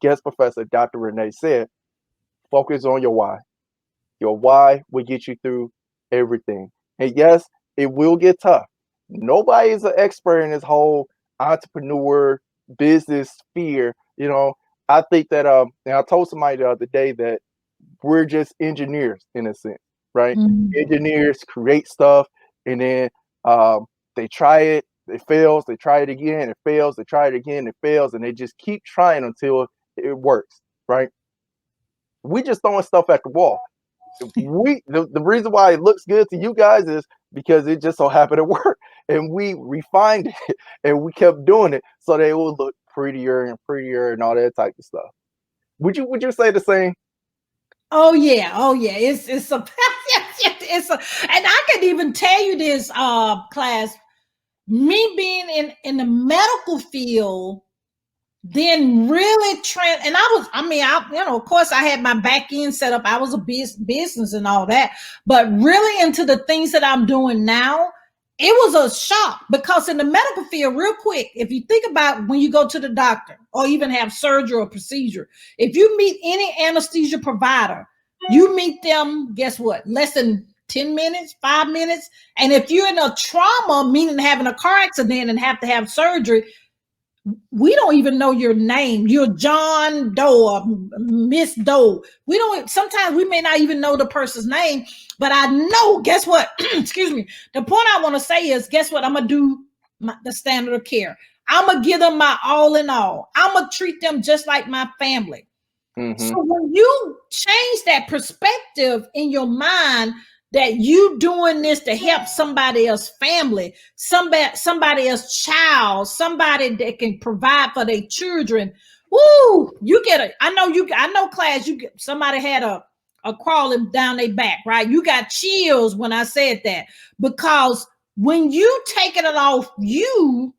guest professor Dr. Renee said, focus on your why. Your why will get you through everything. And yes, it will get tough. Nobody is an expert in this whole entrepreneur business sphere. I think that and I told somebody the other day that we're just engineers in a sense, right?
Mhm.
Engineers create stuff, and then they try it, it fails, they try it again, it fails, they try it again, it fails, and they just keep trying until it works, right? We just throwing stuff at the wall. The reason why it looks good to you guys is because it just so happened to work, and we refined it and we kept doing it so they will look prettier and prettier and all that type of stuff. Would you say the same?
Oh yeah, it's a it's a, and I could even tell you this, class, me being in the medical field, then really and of course I had my back end set up. I was a business and all that, but really into the things that I'm doing now, it was a shock, because in the medical field, real quick, if you think about when you go to the doctor or even have surgery or procedure, if you meet any anesthesia provider, you meet them, guess what? Less than 10 minutes, 5 minutes. And if you're in a trauma, meaning having a car accident and have to have surgery, we don't even know your name. You're John Doe or Miss Doe. We don't, sometimes we may not even know the person's name, but I know, guess what? Excuse me. The point I want to say is, guess what? I'm going to do the standard of care. I'm going to give them my all in all. I'm going to treat them just like my family. So when you change that perspective in your mind, that you doing this to help somebody else's family, somebody else's child, somebody that can provide for their children. Woo, you get it. I know class, you get somebody had a crawling down their back, right? You got chills when I said that, because when you taking it off you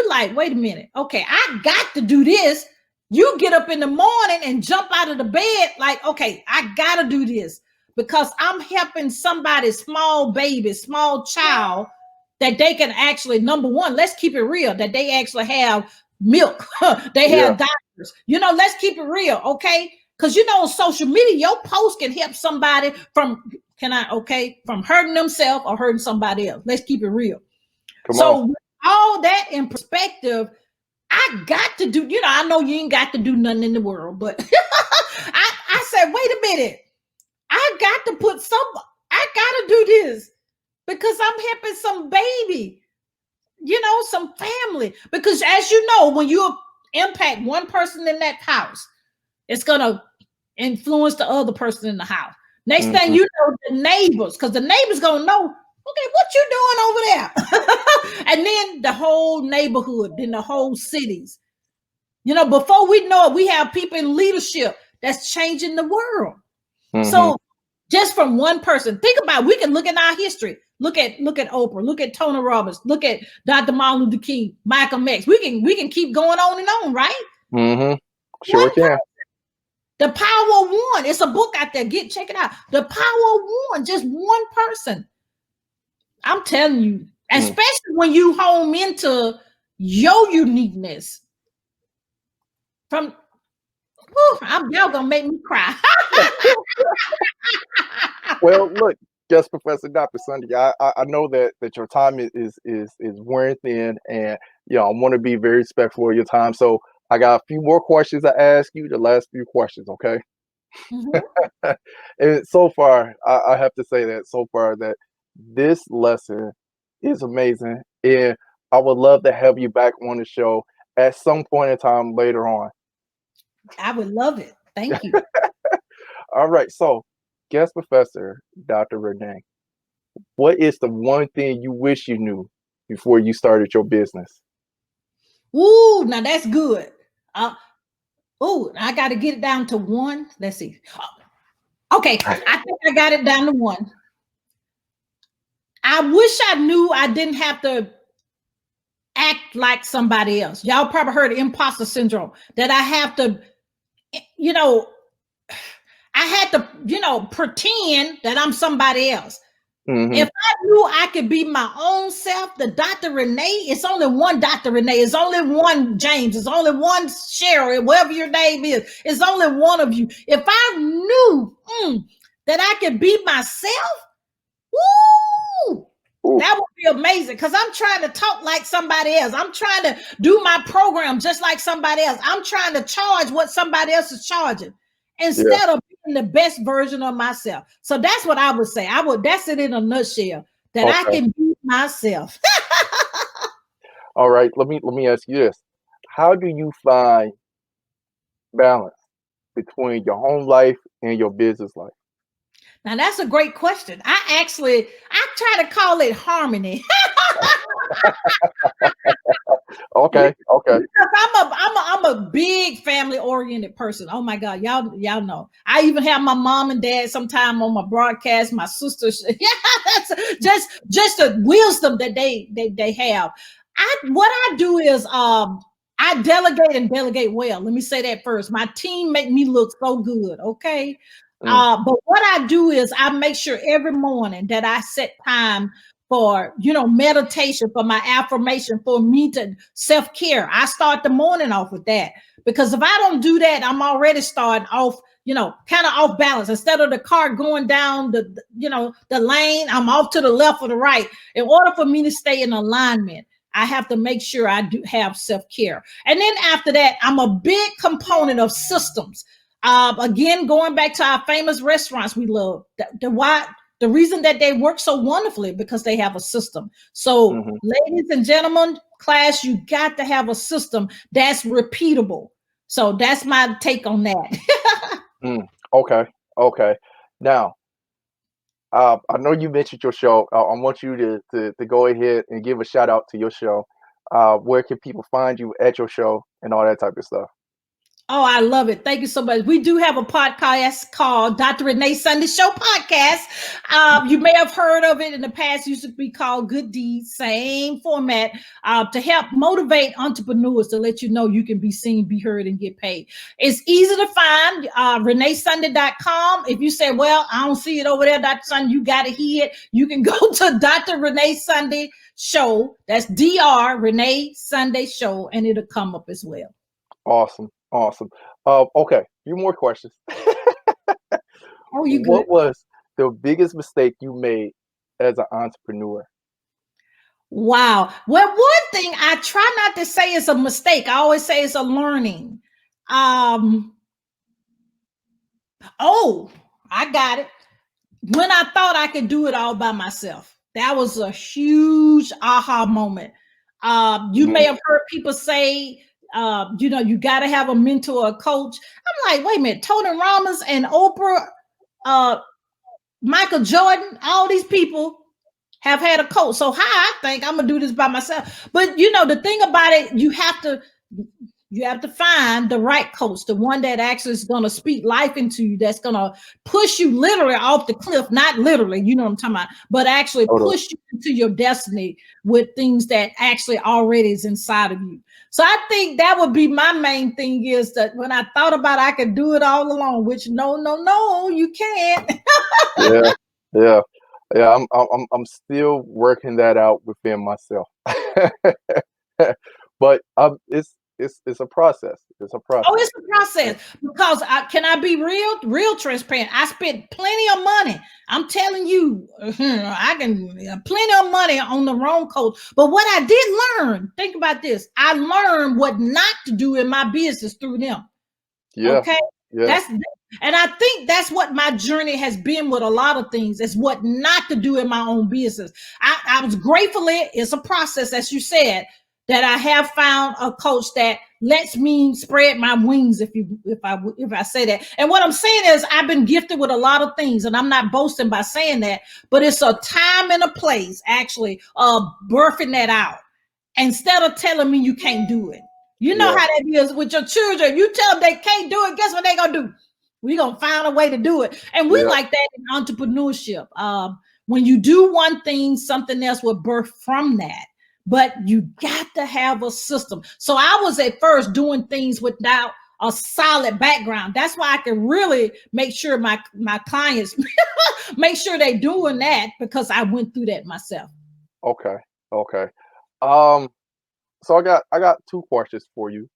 like, wait a minute. Okay, I got to do this. You get up in the morning and jump out of the bed like, okay, I got to do this, because I'm helping somebody, small baby, small child, that they can actually, number one, let's keep it real, that they actually have milk. They have doctors. Let's keep it real, okay? Because, on social media, your post can help somebody from hurting themselves or hurting somebody else. Let's keep it real. So with all that in perspective, I got to do, I know you ain't got to do nothing in the world, but I said, wait a minute. I got to do this, because I'm helping some baby, some family. Because as you know, when you impact one person in that house, it's going to influence the other person in the house. Next thing you know, the neighbors, because the neighbors going to know, okay, what you doing over there? And then the whole neighborhood, then the whole cities. Before we know it, we have people in leadership that's changing the world. So just from one person, think about it. We can look at our history. Look at Oprah. Look at Tony Robbins. Look at Dr. Martin Luther King, Malcolm X. We can keep going on and on, right?
Sure can.
The Power of One. It's a book out there. Check it out. The Power of One. Just one person. I'm telling you, especially when you home into your uniqueness. Y'all gonna make me cry.
Well, look, guest professor Dr. Sunday, I know that your time is wearing thin, and I want to be very respectful of your time. So I got a few more questions to ask you. The last few questions, okay? And so far, I have to say that so far that this lesson is amazing, and I would love to have you back on the show at some point in time later on.
I would love it. Thank you.
All right. So, guest professor, Dr. Renee, what is the one thing you wish you knew before you started your business?
Ooh, now that's good. I got to get it down to one. Let's see. Okay, I think I got it down to one. I wish I knew I didn't have to act like somebody else. Y'all probably heard of imposter syndrome, that I have to, I had to, pretend that I'm somebody else. If I knew I could be my own self, the Dr. Renee, it's only one Dr. Renee. It's only one James. It's only one Cheryl, whatever your name is. It's only one of you. If I knew that I could be myself, woo, that would be amazing, because I'm trying to talk like somebody else. I'm trying to do my program just like somebody else. I'm trying to charge what somebody else is charging instead of being the best version of myself. So that's what I would say. That's it in a nutshell, that I can be myself.
All right. Let me ask you this. How do you find balance between your home life and your business life?
Now that's a great question. I try to call it harmony.
Okay.
Because I'm a big family oriented person. Oh my God, y'all know. I even have my mom and dad sometime on my broadcast. My sisters, that's just the wisdom that they have. What I do is I delegate and delegate well. Let me say that first. My team make me look so good. Okay. But what I do is I make sure every morning that I set time for, meditation, for my affirmation, for me to self-care. I start the morning off with that, because if I don't do that, I'm already starting off kind of off balance. Instead of the car going down the lane, I'm off to the left or the right. In order for me to stay in alignment, I have to make sure I do have self-care. And then after that, I'm a big component of systems. Again, going back to our famous restaurants we love, the reason that they work so wonderfully because they have a system. So, ladies and gentlemen, class, you got to have a system that's repeatable. So that's my take on that.
Okay. Now, I know you mentioned your show. I want you to go ahead and give a shout out to your show. Where can people find you at your show and all that type of stuff?
Oh, I love it. Thank you so much. We do have a podcast called Dr. Renee Sunday Show Podcast. You may have heard of it in the past. It used to be called Good Deeds, same format, to help motivate entrepreneurs to let you know you can be seen, be heard, and get paid. It's easy to find, reneesunday.com. If you say, well, I don't see it over there, Dr. Sunday, you got to hear it. You can go to Dr. Renee Sunday Show. That's Dr. Renee Sunday Show, and it'll come up as well.
Awesome. Okay, few more questions.
Oh, you good?
What was the biggest mistake you made as an entrepreneur?
Wow. Well, one thing I try not to say is a mistake. I always say it's a learning. Oh, I got it. When I thought I could do it all by myself, that was a huge aha moment. You may have heard people say, you got to have a mentor or a coach. I'm like, wait a minute, Tony Robbins and Oprah, Michael Jordan, all these people have had a coach. So how I think I'm gonna do this by myself. But the thing about it, you have to find the right coach, the one that actually is gonna speak life into you, that's gonna push you literally off the cliff, not literally, you know what I'm talking about, but actually push you into your destiny with things that actually already is inside of you. So I think that would be my main thing, is that when I thought about I could do it all alone, which no, you can't.
Yeah. I'm still working that out within myself. But it's a process. It's a process.
Oh, it's a process, because can I be real transparent? I spent plenty of money. I'm telling you, I can plenty of money on the wrong coach. But what I did learn, think about this. I learned what not to do in my business through them.
Yeah.
Okay. Yeah. And I think that's what my journey has been with a lot of things, is what not to do in my own business. I was grateful it's a process, as you said, that I have found a coach that lets me spread my wings, if I say that. And what I'm saying is, I've been gifted with a lot of things, and I'm not boasting by saying that, but it's a time and a place actually of birthing that out, instead of telling me you can't do it. You know how that is with your children. You tell them they can't do it, guess what they gonna do? We're gonna find a way to do it. And we like that in entrepreneurship. When you do one thing, something else will birth from that. But you got to have a system. So I was at first doing things without a solid background. That's why I can really make sure my clients make sure they're doing that, because I went through that myself.
Okay. So I got two questions for you.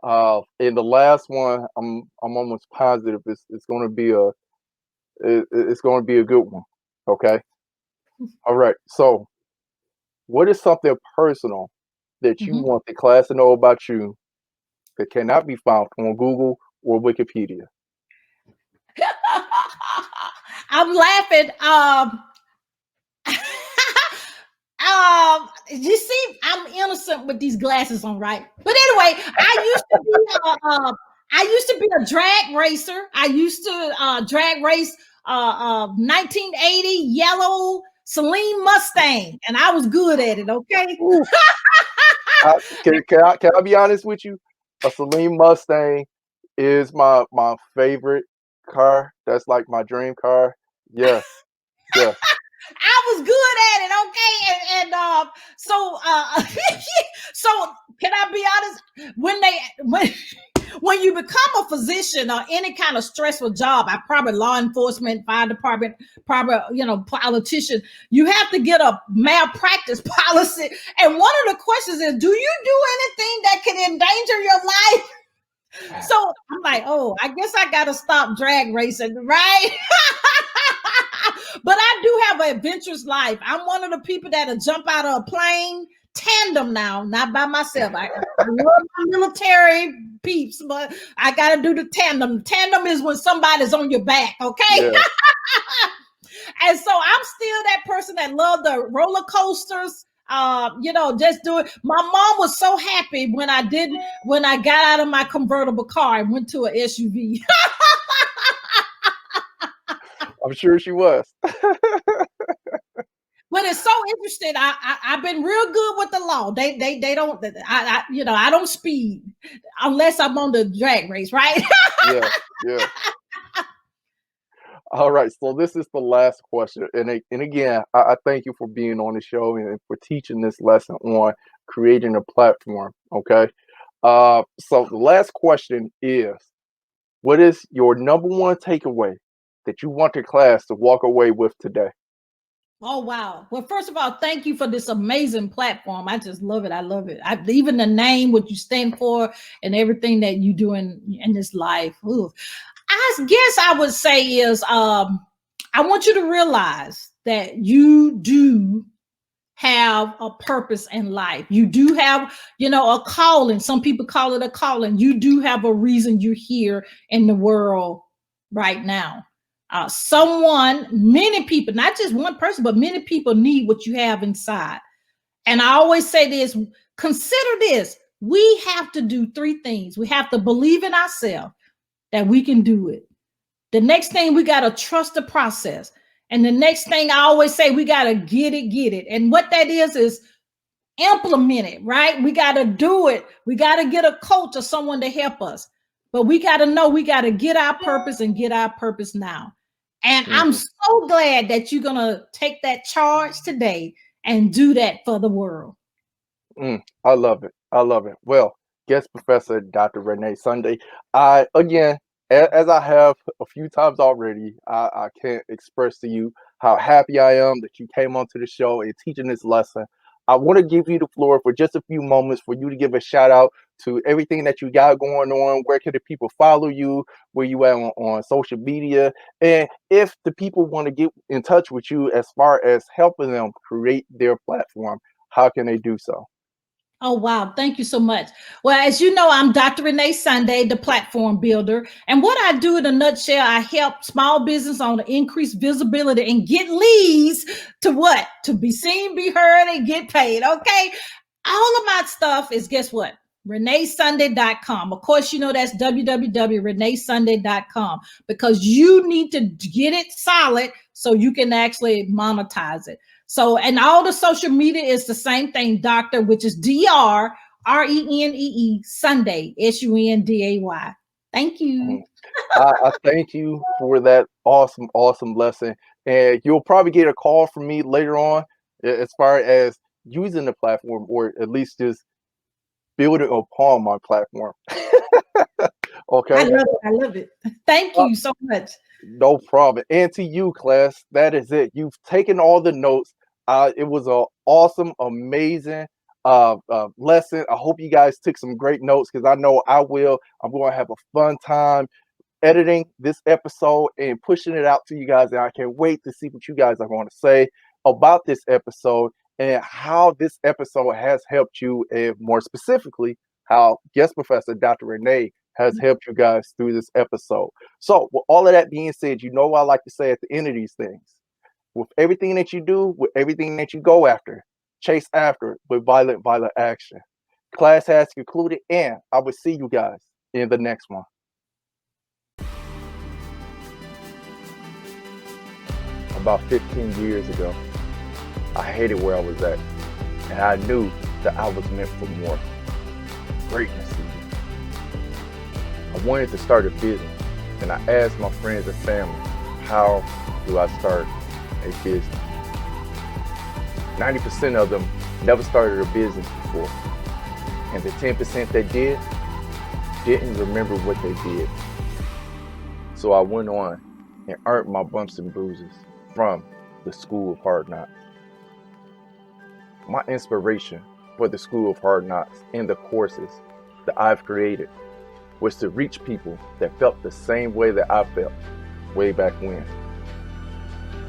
And the last one, I'm almost positive it's going to be a good one. Okay. All right. So, what is something personal that you want the class to know about you that cannot be found on Google or Wikipedia?
I'm laughing. You see, I'm innocent with these glasses on, right? But anyway, I used to be a drag racer. I used to drag race 1980 yellow Celine Mustang, and I was good at it. Okay.
Can I be honest with you? A Celine Mustang is my favorite car. That's like my dream car. Yeah.
I was good at it, okay, and so can I be honest? When you become a physician or any kind of stressful job, I probably law enforcement, fire department, probably politician, you have to get a malpractice policy. And one of the questions is, do you do anything that can endanger your life? So I'm like, oh, I guess I got to stop drag racing, right? But I do have an adventurous life. I'm one of the people that'll jump out of a plane tandem now, not by myself. I love my military peeps, but I got to do the tandem. Tandem is when somebody's on your back, okay?
Yeah.
And so I'm still that person that loved the roller coasters. Just do it. My mom was so happy when I got out of my convertible car and went to an SUV.
I'm sure she was.
But it's so interesting. I've been real good with the law. They don't. I don't speed unless I'm on the drag race, right?
Yeah, yeah. All right, so this is the last question, and again, I thank you for being on the show and for teaching this lesson on creating a platform. Okay, so the last question is, what is your number one takeaway that you want your class to walk away with today?
Oh wow! Well, first of all, thank you for this amazing platform. I just love it. I love it. Even the name, what you stand for, and everything that you do in this life. Ooh. I guess I would say is I want you to realize that you do have a purpose in life. You do have, a calling. Some people call it a calling. You do have a reason you're here in the world right now. Many people, not just one person, but many people need what you have inside. And I always say this, consider this. We have to do three things. We have to believe in ourselves that we can do it. The next thing, we got to trust the process. And the next thing I always say, we got to get it. And what that is implement it, right? We got to do it. We got to get a coach or someone to help us. But we got to know we got to get our purpose and get our purpose now. And I'm so glad that you're going to take that charge today and do that for the world.
I love it. I love it. Well, guest professor Dr. Renee Sunday. Again, as I have a few times already, I can't express to you how happy I am that you came onto the show and teaching this lesson. I want to give you the floor for just a few moments for you to give a shout out to everything that you got going on. Where can the people follow you? Where you at on social media? And if the people want to get in touch with you as far as helping them create their platform, how can they do so?
Oh, wow. Thank you so much. Well, as you know, I'm Dr. Renee Sunday, the platform builder. And what I do in a nutshell, I help small business owners increase visibility and get leads to what? To be seen, be heard, and get paid. Okay. All of my stuff is, guess what? ReneeSunday.com. Of course, that's www.reneesunday.com, because you need to get it solid so you can actually monetize it. So, and all the social media is the same thing, doctor, which is DRRENEE Sunday, SUNDAY. Thank you.
I thank you for that awesome, awesome lesson. And you'll probably get a call from me later on as far as using the platform, or at least just building upon my platform. Okay.
I love it. I love it. Thank you so much.
No problem. And to you, class, that is it. You've taken all the notes. It was an awesome, amazing lesson. I hope you guys took some great notes, because I know I will. I'm going to have a fun time editing this episode and pushing it out to you guys. And I can't wait to see what you guys are going to say about this episode and how this episode has helped you, and more specifically, how guest professor Dr. Renee has helped you guys through this episode. So with all of that being said, what I like to say at the end of these things: with everything that you do, with everything that you go after, chase after it with violent action. Class has concluded, and I will see you guys in the next one. About 15 years ago, I hated where I was at, and I knew that I was meant for more greatness. I wanted to start a business, and I asked my friends and family, how do I start a business? 90% of them never started a business before, and the 10% that didn't remember what they did. So I went on and earned my bumps and bruises from the School of Hard Knocks. My inspiration for the School of Hard Knocks and the courses that I've created was to reach people that felt the same way that I felt way back when.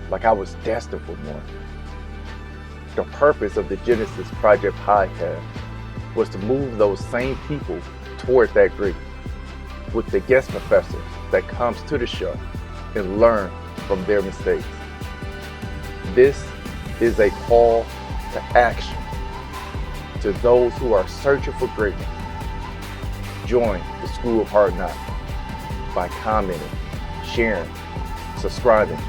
Like I was destined for more. The purpose of the Genesis Project podcast was to move those same people toward that greatness with the guest professor that comes to the show and learn from their mistakes. This is a call to action to those who are searching for greatness. Join the School of Hard Knocks by commenting, sharing, subscribing,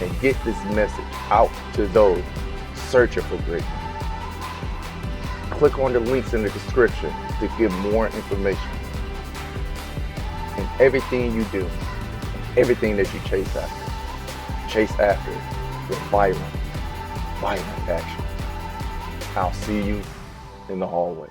and get this message out to those searching for greatness. Click on the links in the description to get more information. And everything you do, everything that you chase after with violent action. I'll see you in the hallway.